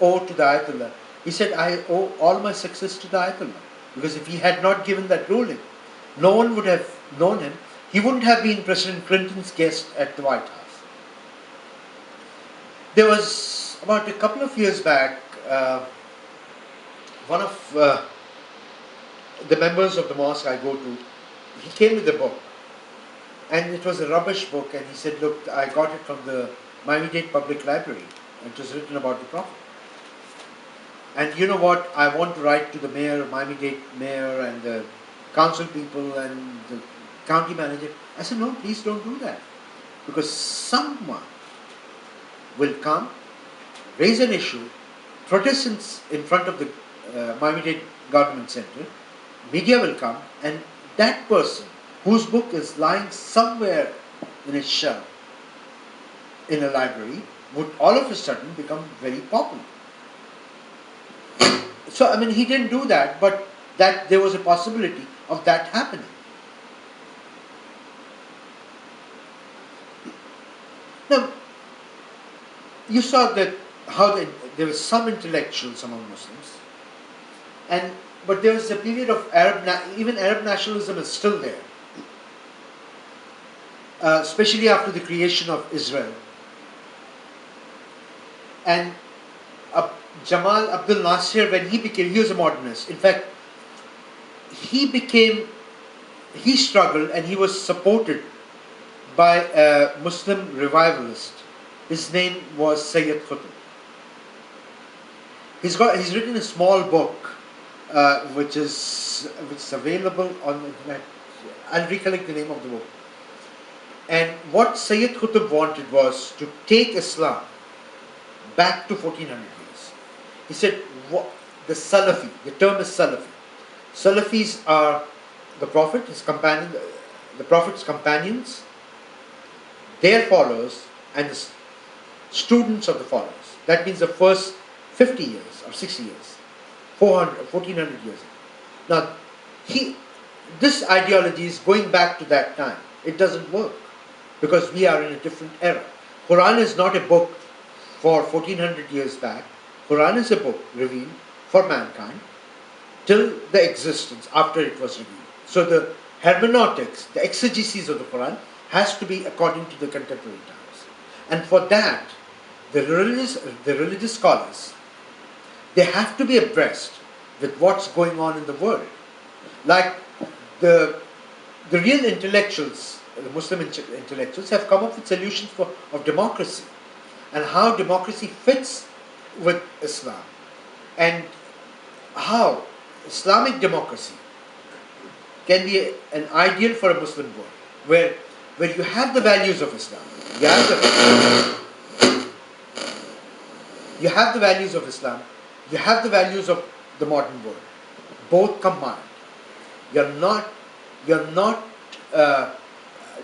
owe to the Ayatollah? He said, I owe all my success to the Ayatollah. Because if he had not given that ruling, no one would have known him. He wouldn't have been President Clinton's guest at the White House. There was, about a couple of years back, one of the members of the mosque I go to, he came with a book. And it was a rubbish book, and he said, look, I got it from the Miami-Dade Public Library. It was written about the Prophet. And you know what? I want to write to the mayor, Miami-Dade mayor, and the council people, and the county manager. I said, no, please don't do that. Because someone will come, raise an issue, protest in front of the Miami-Dade Government Center, media will come, and that person whose book is lying somewhere in a shelf in a library would all of a sudden become very popular. So, I mean, he didn't do that, but that there was a possibility of that happening. Now, you saw that how there were some intellectuals among Muslims, but there was a period of even Arab nationalism is still there, especially after the creation of Israel. And Jamal Abdul Nasser, when he was a modernist. In fact, he struggled and he was supported by a Muslim revivalist. His name was Sayyid Qutb. He's written a small book which is available on the internet. I'll recollect the name of the book. And what Sayyid Qutb wanted was to take Islam back to 1400 years. He said, the Salafi, the term is Salafi. Salafis are the Prophet, his companion, the Prophet's companions, their followers, and the students of the followers. That means the first 50 years or 60 years, 1400 years. Now, this ideology is going back to that time. It doesn't work because we are in a different era. Quran is not a book for 1400 years back. Quran is a book revealed for mankind till the existence after it was revealed. So the hermeneutics, the exegesis of the Quran has to be according to the contemporary times. And for that, the religious scholars, they have to be abreast with what's going on in the world. Like the real intellectuals, the Muslim intellectuals have come up with solutions of democracy and how democracy fits with Islam and how Islamic democracy can be an ideal for a Muslim world where you have the values of Islam, you have the values of Islam, you have the values of the modern world, both combined. You're not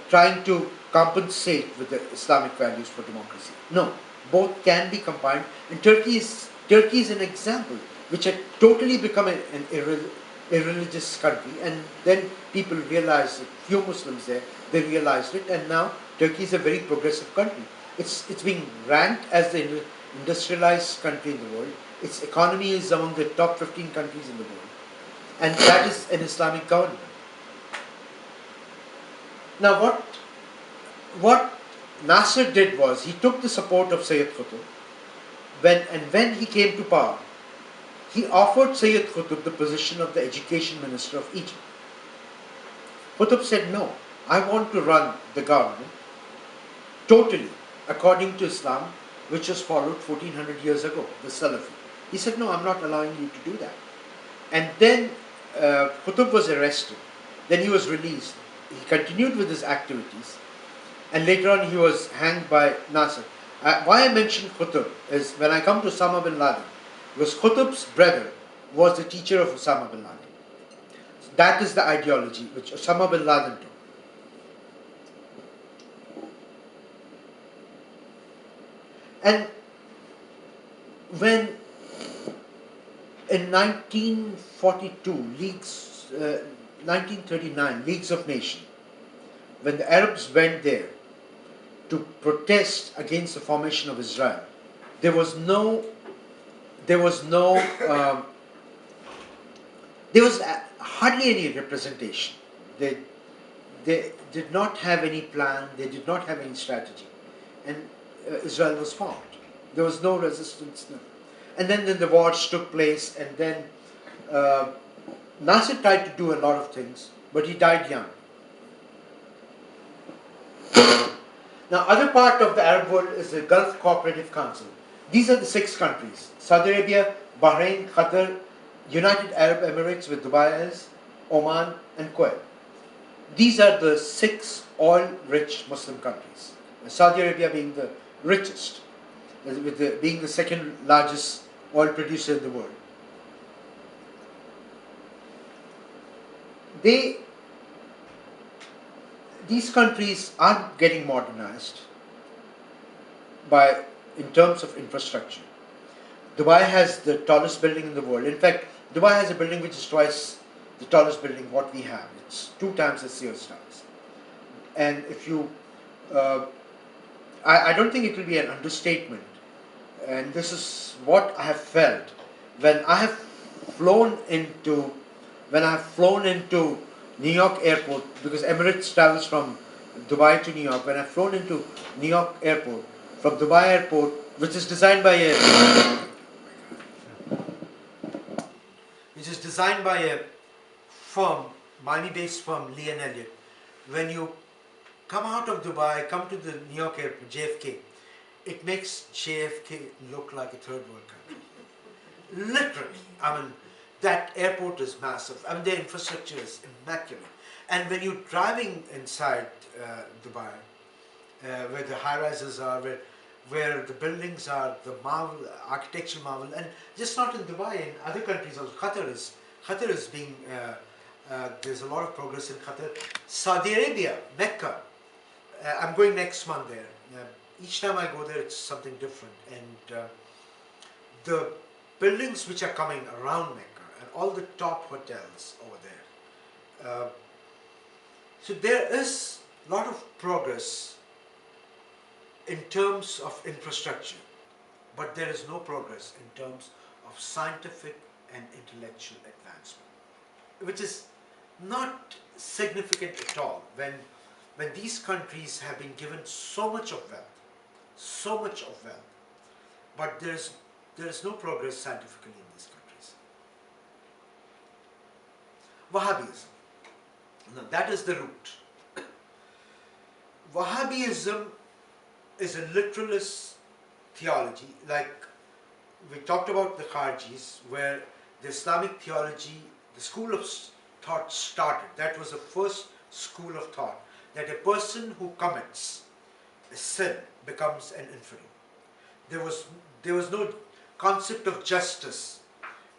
trying to compensate with the Islamic values for democracy. No, both can be combined. And Turkey is an example, which had totally become an irreligious country, and then people realized, few Muslims there, they realized it, and now Turkey is a very progressive country. It's being ranked as the industrialized country in the world. Its economy is among the top 15 countries in the world, and that is an Islamic government. Now what Nasser did was, he took the support of Sayyid Qutb, when he came to power, he offered Sayyid Qutb the position of the education minister of Egypt. Qutb said, no, I want to run the government totally according to Islam, which was followed 1400 years ago, the Salafi. He said, no, I'm not allowing you to do that. And then Qutb was arrested. Then he was released. He continued with his activities. And later on he was hanged by Nasser. Why I mention Qutb is when I come to Osama bin Laden, because Qutb's brother was the teacher of Osama bin Laden. That is the ideology which Osama bin Laden took. And when in 1942, 1939, Leagues of Nations, when the Arabs went there to protest against the formation of Israel, there was hardly any representation. They did not have any plan, they did not have any strategy. And Israel was formed. There was no resistance. No. And then the wars took place, and then Nasser tried to do a lot of things, but he died young. Now, other part of the Arab world is the Gulf Cooperative Council. These are the 6 countries: Saudi Arabia, Bahrain, Qatar, United Arab Emirates with Dubai is, Oman and Kuwait. These are the 6 oil-rich Muslim countries. Saudi Arabia being the richest, being the 2nd largest oil producer in the world. These countries are getting modernized in terms of infrastructure. Dubai has the tallest building in the world. In fact, Dubai has a building which is twice the tallest building what we have. It's 2 times the Sears Towers. And if you, I don't think it will be an understatement, and this is what I have felt when I have flown into New York airport, because Emirates travels from Dubai to New York. When I've flown into New York airport, from Dubai airport, which is designed by a firm, Miami-based firm, Lee and Elliott. When you come out of Dubai, come to the New York airport, JFK, it makes JFK look like a 3rd world country. Literally, I mean, that airport is massive. I mean, their infrastructure is immaculate. And when you're driving inside Dubai, where the high-rises are, where the buildings are, the architectural marvel, and just not in Dubai, in other countries also. Qatar is being, there's a lot of progress in Qatar. Saudi Arabia, Mecca, I'm going next month there. Each time I go there, it's something different. And the buildings which are coming around Mecca, and all the top hotels over there. So there is a lot of progress in terms of infrastructure, but there is no progress in terms of scientific and intellectual advancement, which is not significant at all when these countries have been given so much of wealth, but there is no progress scientifically in these countries. Wahhabism. Now that is the root. Wahhabism is a literalist theology, like we talked about the Kharijis, where the Islamic theology, the school of thought started. That was the first school of thought, that a person who commits a sin becomes an infidel. There was no concept of justice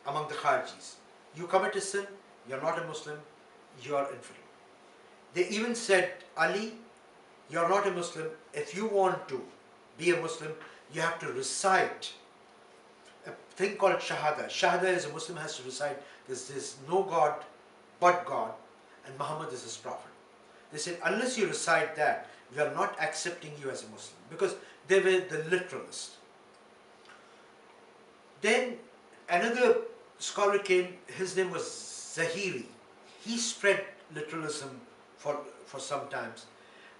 among the Kharijis. You commit a sin, you're not a Muslim, you are infidel. They even said, Ali, you're not a Muslim. If you want to be a Muslim, you have to recite a thing called Shahada. Shahada is a Muslim has to recite, there's no God but God, and Muhammad is his prophet. They said, unless you recite that, we are not accepting you as a Muslim, because they were the literalists. Then another scholar came, his name was Zahiri. He spread literalism for some times.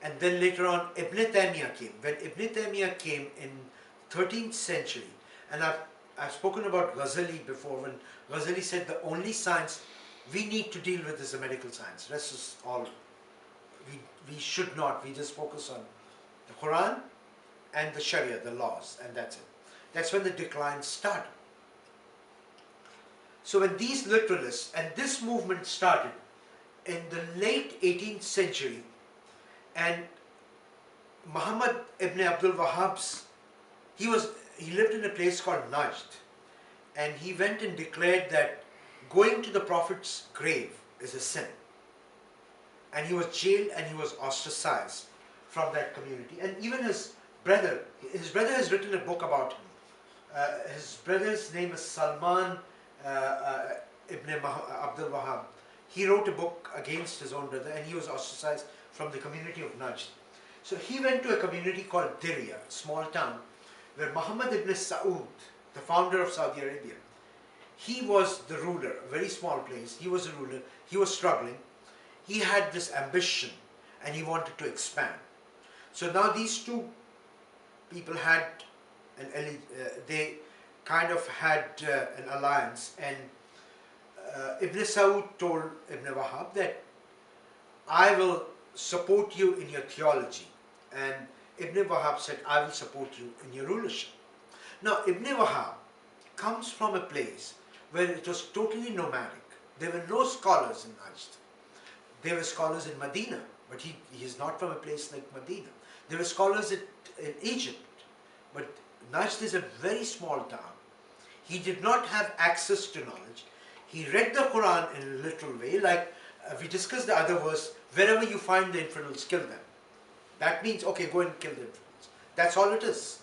And then later on, Ibn Taymiyyah came. When Ibn Taymiyyah came in 13th century, and I've spoken about Ghazali before, when Ghazali said the only science we need to deal with is the medical science. Rest is all we should not, we just focus on the Quran and the Sharia, the laws, and that's it. That's when the decline started. So when these literalists, and this movement started in the late 18th century, and Muhammad ibn Abdul Wahhab's, he lived in a place called Najd, and he went and declared that going to the Prophet's grave is a sin. And he was jailed and he was ostracized from that community. And even his brother has written a book about him. His brother's name is Salman ibn Abdul Wahhab. He wrote a book against his own brother, and he was ostracized from the community of Najd. So he went to a community called Dirya, a small town, where Muhammad ibn Saud, the founder of Saudi Arabia, he was the ruler, a very small place. He was a ruler. He was struggling. He had this ambition and he wanted to expand. So now these two people had they kind of had an alliance, and Ibn Saud told Ibn Wahhab that I will support you in your theology, and Ibn Wahhab said, I will support you in your rulership. Now Ibn Wahhab comes from a place where it was totally nomadic. There were no scholars in Najd. There were scholars in Medina, but he is not from a place like Medina. There were scholars in Egypt, but Najd is a very small town. He did not have access to knowledge. He read the Quran in a literal way, like we discussed the other verse, wherever you find the infidels, kill them. That means, okay, go and kill the infidels. That's all it is.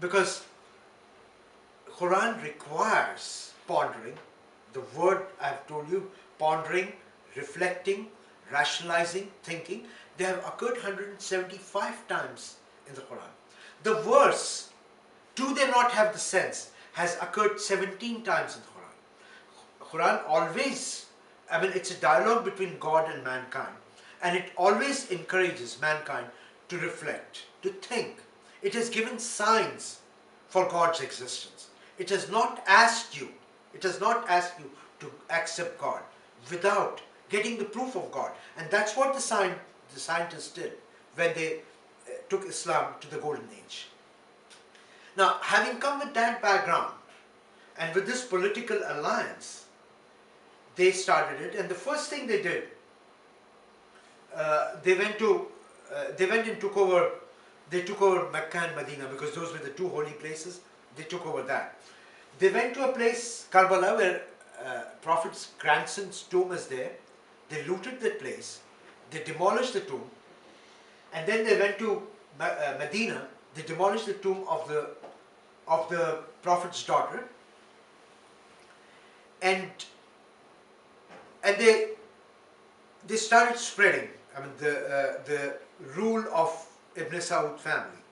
Because Quran requires pondering. The word I've told you, pondering, reflecting, rationalizing, thinking, they have occurred 175 times in the Quran. The verse, do they not have the sense, has occurred 17 times in the Quran. Quran always, it's a dialogue between God and mankind, and it always encourages mankind to reflect, to think. It has given signs for God's existence. It has not asked you to accept God without getting the proof of God. And that's what the scientists did when they took Islam to the Golden Age. Now, having come with that background and with this political alliance, they started it, and the first thing they did, they went and took over Mecca and Medina, because those were the two holy places. They took over that. They went to a place, Karbala, where Prophet's grandson's tomb is there. They looted that place. They demolished the tomb. And then they went to Medina. They demolished the tomb of the Prophet's daughter. And they started spreading, the rule of Ibn Saud family.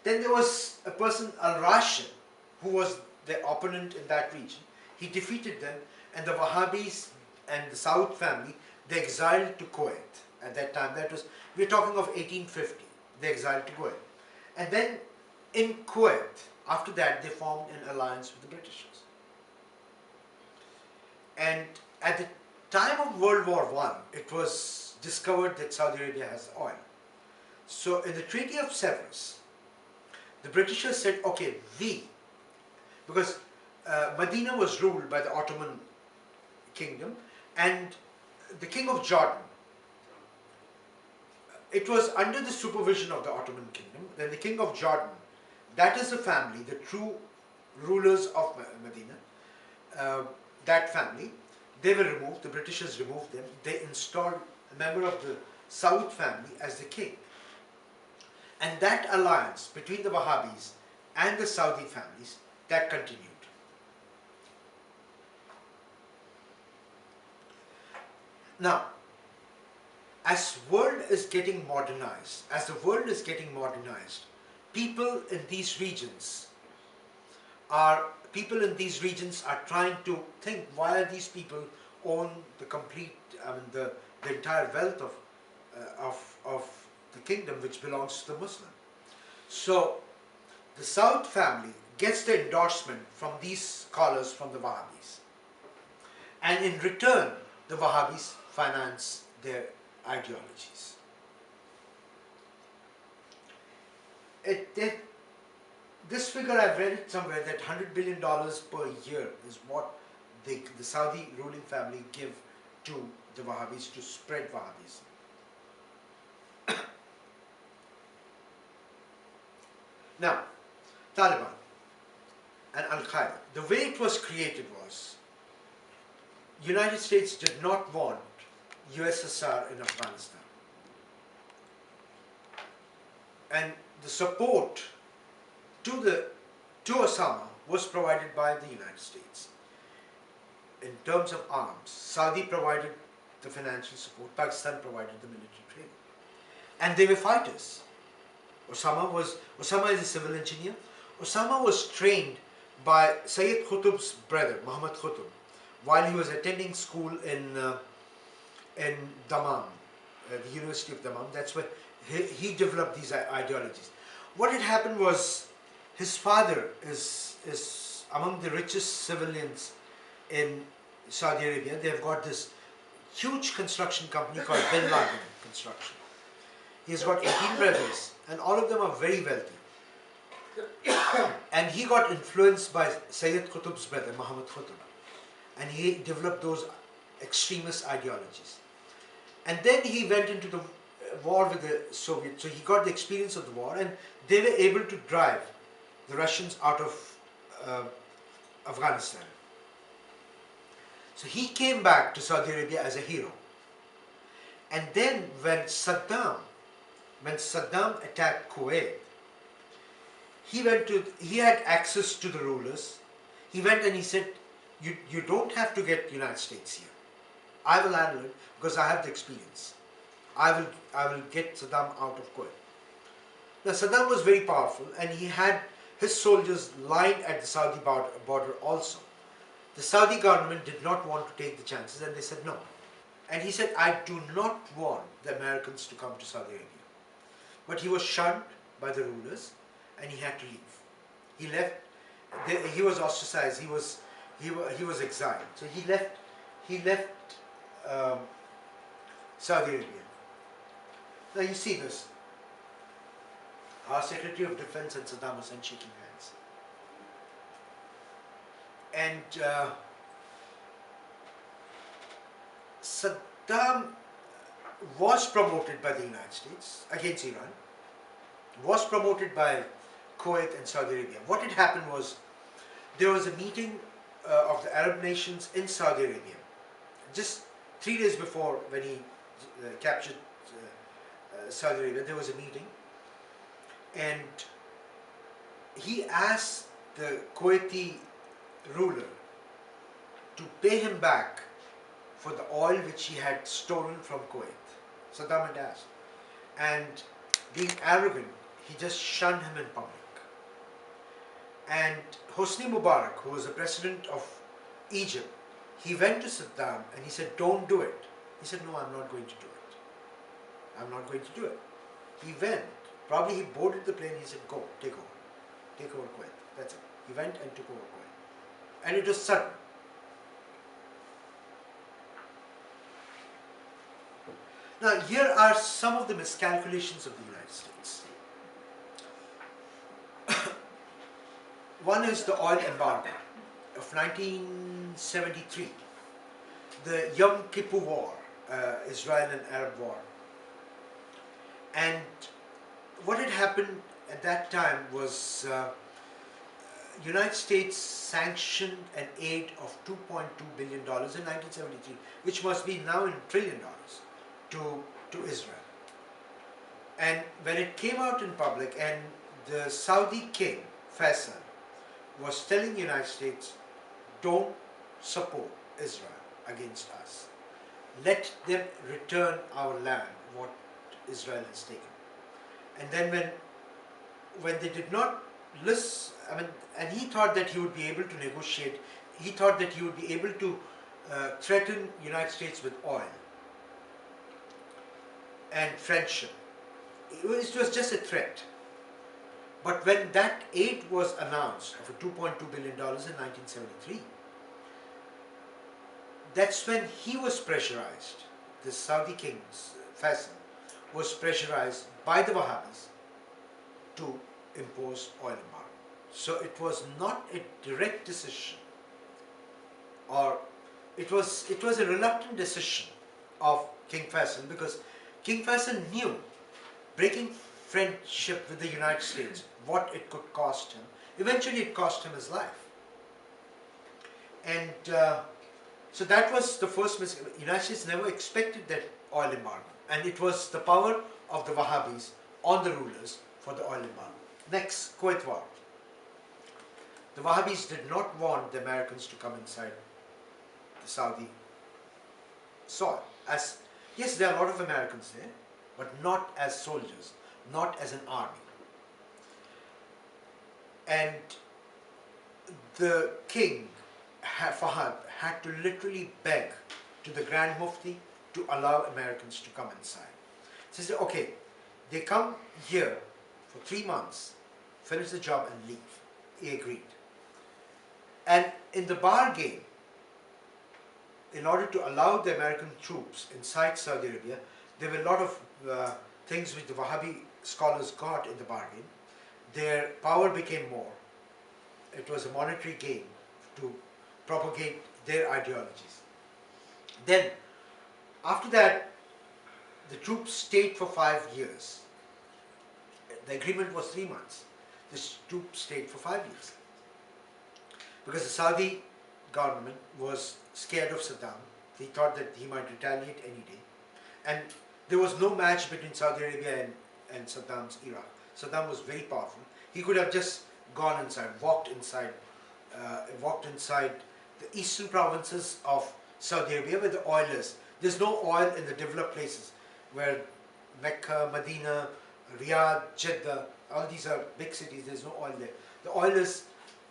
Then there was a person, Al-Rashid, who was the opponent in that region. He defeated them, and the Wahhabis and the Saud family, they exiled to Kuwait. At that time, we're talking of 1850, they exiled to Kuwait. And then in Kuwait, after that, they formed an alliance with the Britishers. And at the time of World War I, it was discovered that Saudi Arabia has oil. So in the Treaty of Sevres, the Britishers said, okay, because Medina was ruled by the Ottoman kingdom, and the king of Jordan, it was under the supervision of the Ottoman kingdom. Then the king of Jordan, that is the family, the true rulers of Medina, that family, they were removed, the Britishers removed them. They installed a member of the Saud family as the king. And that alliance between the Wahhabis and the Saudi families, that continued. Now, as the world is getting modernized, people in these regions are trying to think, why are these people own the complete, the entire wealth of the kingdom which belongs to the Muslim. So the Saud family gets the endorsement from these scholars from the Wahhabis, and in return the Wahhabis finance their ideologies. This figure, I've read it somewhere, that $100 billion per year is what the Saudi ruling family give to the Wahhabis to spread Wahhabism. Now, Taliban and Al-Qaeda, the way it was created was, United States did not want USSR in Afghanistan. And the support to Osama was provided by the United States. In terms of arms, Saudi provided the financial support, Pakistan provided the military training. And they were fighters. Osama is a civil engineer. Osama was trained by Sayyid Qutb's brother, Muhammad Qutb, while he was attending school in Dammam, the University of Dammam. That's where he developed these ideologies. What had happened was, his father is among the richest civilians in Saudi Arabia. They've got this huge construction company called Bin Laden Construction. He's got 18 brothers, and all of them are very wealthy. And he got influenced by Sayyid Qutb's brother, Muhammad Qutb, and he developed those extremist ideologies. And then he went into the war with the Soviets, so he got the experience of the war, and they were able to drive the Russians out of Afghanistan. So he came back to Saudi Arabia as a hero. And then when Saddam attacked Kuwait, he had access to the rulers. He went and he said, you don't have to get United States here. I will handle it because I have the experience. I will get Saddam out of Kuwait. Now Saddam was very powerful, and he had his soldiers lying at the Saudi border also. The Saudi government did not want to take the chances, and they said no. And he said, I do not want the Americans to come to Saudi Arabia. But he was shunned by the rulers, and he had to leave. He left. He was ostracized. He was exiled. So he left Saudi Arabia. Now you see this. Our Secretary of Defense and Saddam Hussein shaking hands. And Saddam was promoted by the United States against Iran, was promoted by Kuwait and Saudi Arabia. What had happened was, there was a meeting of the Arab nations in Saudi Arabia, just 3 days before when he captured Saudi Arabia. There was a meeting, and he asked the Kuwaiti ruler to pay him back for the oil which he had stolen from Kuwait. Saddam had asked. And being arrogant, he just shunned him in public. And Hosni Mubarak, who was the president of Egypt, he went to Saddam and he said, don't do it. He said, no, I'm not going to do it. I'm not going to do it. He went. Probably he boarded the plane. He said, go, take over. Take over Kuwait. That's it. He went and took over Kuwait. And it was sudden. Now, here are some of the miscalculations of the United States. One is the oil embargo of 1973, the Yom Kippur War, Israel and Arab War. And what had happened at that time was United States sanctioned an aid of $2.2 billion in 1973, which must be now in $1 trillion to Israel. And when it came out in public, and the Saudi king, Faisal, was telling the United States, don't support Israel against us. Let them return our land, what Israel has taken. And then when they did not listen, and he thought that he would be able to negotiate, he thought that he would be able to threaten the United States with oil and friendship. It was just a threat. But when that aid was announced of $2.2 billion in 1973, that's when he was pressurized, the Saudi king, Faisal was pressurized by the Wahhabis to impose oil embargo. So it was not a direct decision, or it was a reluctant decision of King Faisal, because King Faisal knew breaking friendship with the United States, what it could cost him. Eventually, it cost him his life. And so that was the first mistake. The United States never expected that oil embargo, and it was the power of the Wahhabis on the rulers for the oil embargo. Next, Kuwait War. The Wahhabis did not want the Americans to come inside the Saudi soil. As yes, there are a lot of Americans there, but not as soldiers, not as an army. And the king, Fahad, had to literally beg to the Grand Mufti to allow Americans to come inside. So he said, okay, they come here for 3 months, finish the job and leave. He agreed. And in the bargain, in order to allow the American troops inside Saudi Arabia, there were a lot of things which the Wahhabi scholars got in the bargain. Their power became more. It was a monetary gain to propagate their ideologies. Then, after that, the troops stayed for 5 years. The agreement was 3 months. The troops stayed for 5 years. Because the Saudi government was scared of Saddam. He thought that he might retaliate any day. And there was no match between Saudi Arabia and Saddam's Iraq. Saddam was very powerful. He could have just gone inside, walked inside the eastern provinces of Saudi Arabia where the oil is. There's no oil in the developed places where Mecca, Medina, Riyadh, Jeddah, all these are big cities. There's no oil there. The oil is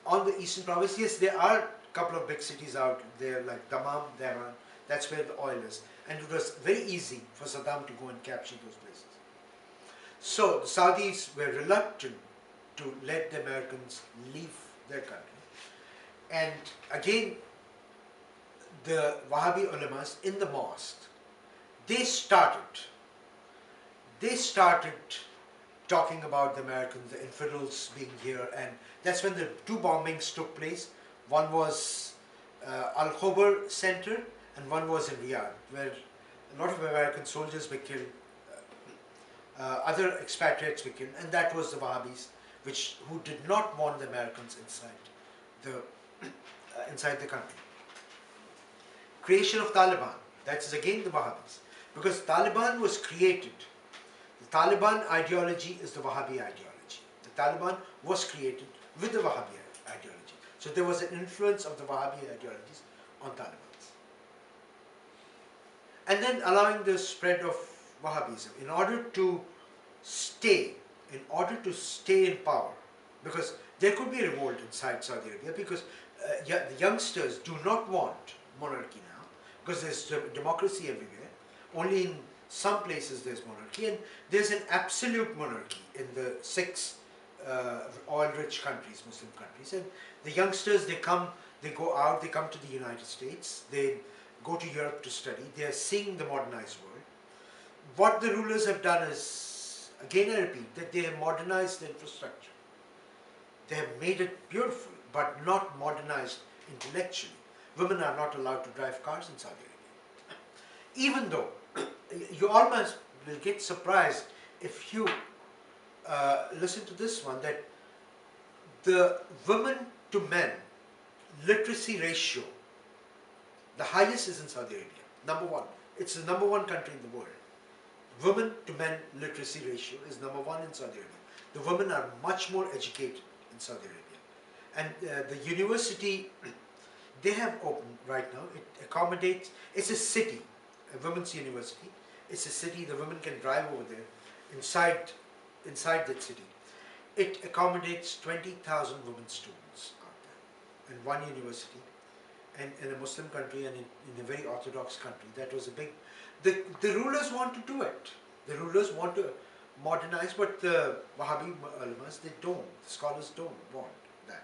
on the eastern province. Yes, there are a couple of big cities out there like Dammam, Tehran. That's where the oil is. And it was very easy for Saddam to go and capture those places. So the Saudis were reluctant to let the Americans leave their country. And again, the Wahhabi ulamas in the mosque, they started talking about the Americans, the infidels being here, and that's when the 2 bombings took place. One was Al-Khobar Center, and one was in Riyadh, where a lot of American soldiers were killed, other expatriates were killed, and that was the Wahhabis, who did not want the Americans inside the country. Creation of Taliban, that is again the Wahhabis, because Taliban was created. The Taliban ideology is the Wahhabi ideology. The Taliban was created with the Wahhabi ideology. So there was an influence of the Wahhabi ideologies on Taliban. And then allowing the spread of Wahhabism in order to stay in power, because there could be a revolt inside Saudi Arabia, because the youngsters do not want monarchy now, because there's democracy everywhere. Only in some places there's monarchy, and there's an absolute monarchy in the 6 oil-rich countries, Muslim countries. And the youngsters, they come to the United States, they go to Europe to study, they are seeing the modernized world. What the rulers have done is, again I repeat, that they have modernized the infrastructure. They have made it beautiful, but not modernized intellectually. Women are not allowed to drive cars in Saudi Arabia. Even though, you almost will get surprised if you listen to this one, that the women to men literacy ratio, the highest is in Saudi Arabia, number 1. It's the number 1 country in the world. Women to men literacy ratio is number 1 in Saudi Arabia. The women are much more educated in Saudi Arabia. And the university they have opened right now, it accommodates, it's a city, a women's university. It's a city, the women can drive over there, inside that city. It accommodates 20,000 women students out there in one university, and in a Muslim country, and in a very orthodox country. That was a big, the rulers want to do it. The rulers want to modernize, but the Wahhabi ulamas, they don't, the scholars don't want that.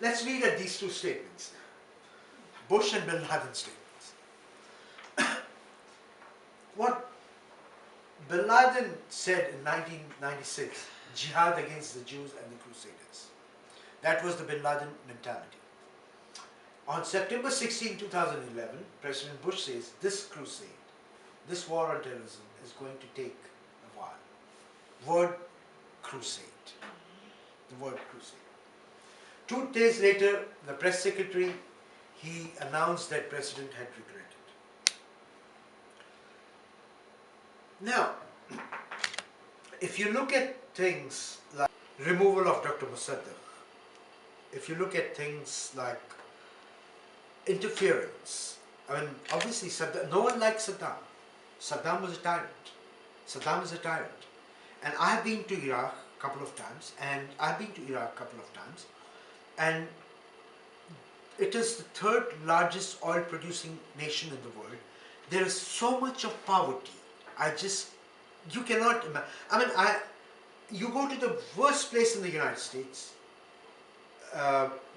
Let's read at these 2 statements, Bush and Bin Laden statements. Bin Laden said in 1996, jihad against the Jews and the Crusaders. That was the Bin Laden mentality. On September 16, 2011, President Bush says this crusade, this war on terrorism is going to take a while. Word crusade. The word crusade. 2 days later, the press secretary, he announced that President had regretted. Now, if you look at things like removal of Dr. Mossadegh, if you look at things like interference, I mean, obviously Saddam, no one likes Saddam. Saddam was a tyrant. Saddam is a tyrant. And I have been to Iraq a couple of times, and it is the 3rd largest oil producing nation in the world. There is so much of poverty. You cannot imagine. I mean, you go to the worst place in the United States,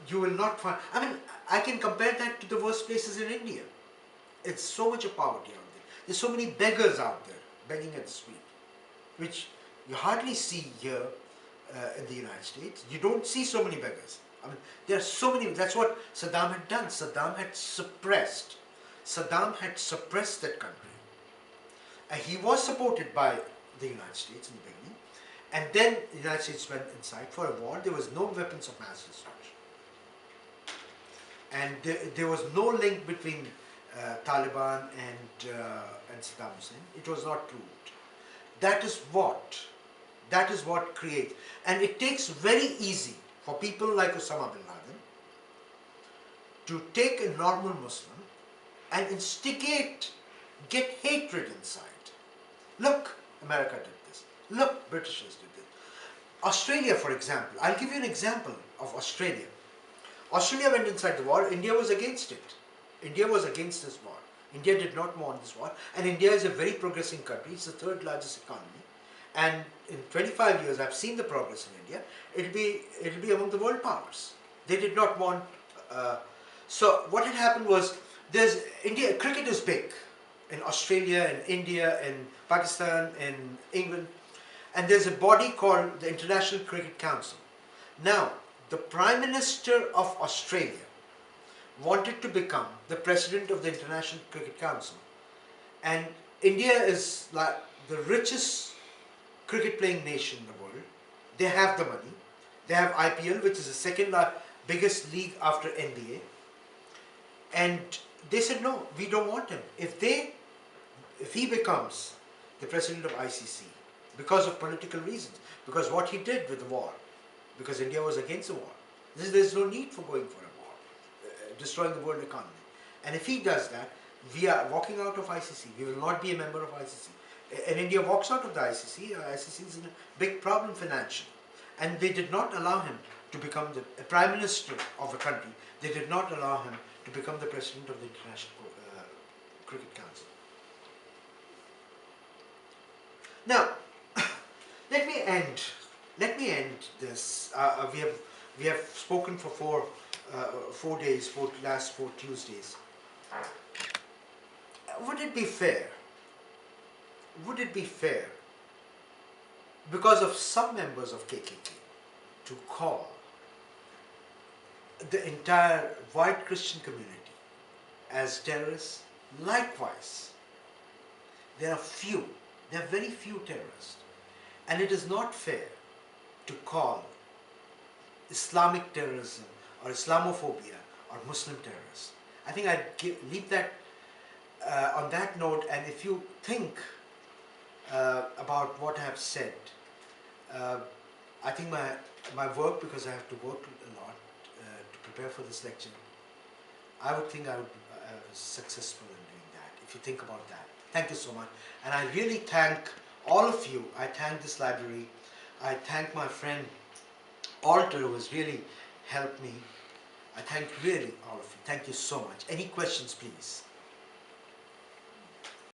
you will not find, I mean, I can compare that to the worst places in India. It's so much of poverty out there. There's so many beggars out there, begging at the street, which you hardly see here in the United States. You don't see so many beggars. I mean, there are so many. That's what Saddam had done. Saddam had suppressed that country. And he was supported by the United States in the beginning. And then the United States went inside for a war. There was no weapons of mass destruction. And there was no link between Taliban and Saddam Hussein. It was not proved. That is what creates. And it takes very easy for people like Osama bin Laden to take a normal Muslim and instigate, get hatred inside. Look, America did this. Look, Britishers did this. Australia, for example. I'll give you an example of Australia. Australia went inside the war. India was against it. India was against this war. India did not want this war. And India is a very progressing country. It's the 3rd largest economy. And in 25 years, I've seen the progress in India. It'll be among the world powers. They did not want. So what had happened was, cricket is big in Australia, in India, in Pakistan, in England, and there's a body called the International Cricket Council. Now, the Prime Minister of Australia wanted to become the President of the International Cricket Council, and India is like the richest cricket playing nation in the world. They have the money. They have IPL, which is the 2nd biggest league after NBA, and they said, no, we don't want him. If he becomes the president of ICC, because of political reasons, because what he did with the war, because India was against the war, there's no need for going for a war, destroying the world economy. And if he does that, we are walking out of ICC. We will not be a member of ICC. And India walks out of the ICC. ICC is in a big problem financially. And they did not allow him to become the prime minister of a country. They did not allow him to become the president of the International Cricket Council. Now, let me end this. We have spoken for 4 days, last 4 Tuesdays. Would it be fair? Would it be fair, because of some members of KKK, to call the entire white Christian community as terrorists? Likewise, there are very few terrorists, and it is not fair to call Islamic terrorism or Islamophobia or Muslim terrorists. I think I'd leave that on that note, and if you think about what I have said, I think my work, because I have to work a lot to prepare for this lecture, I would think I would be successful in doing that, if you think about that. Thank you so much. And I really thank all of you. I thank this library. I thank my friend Alter, who has really helped me. I thank really all of you. Thank you so much. Any questions, please?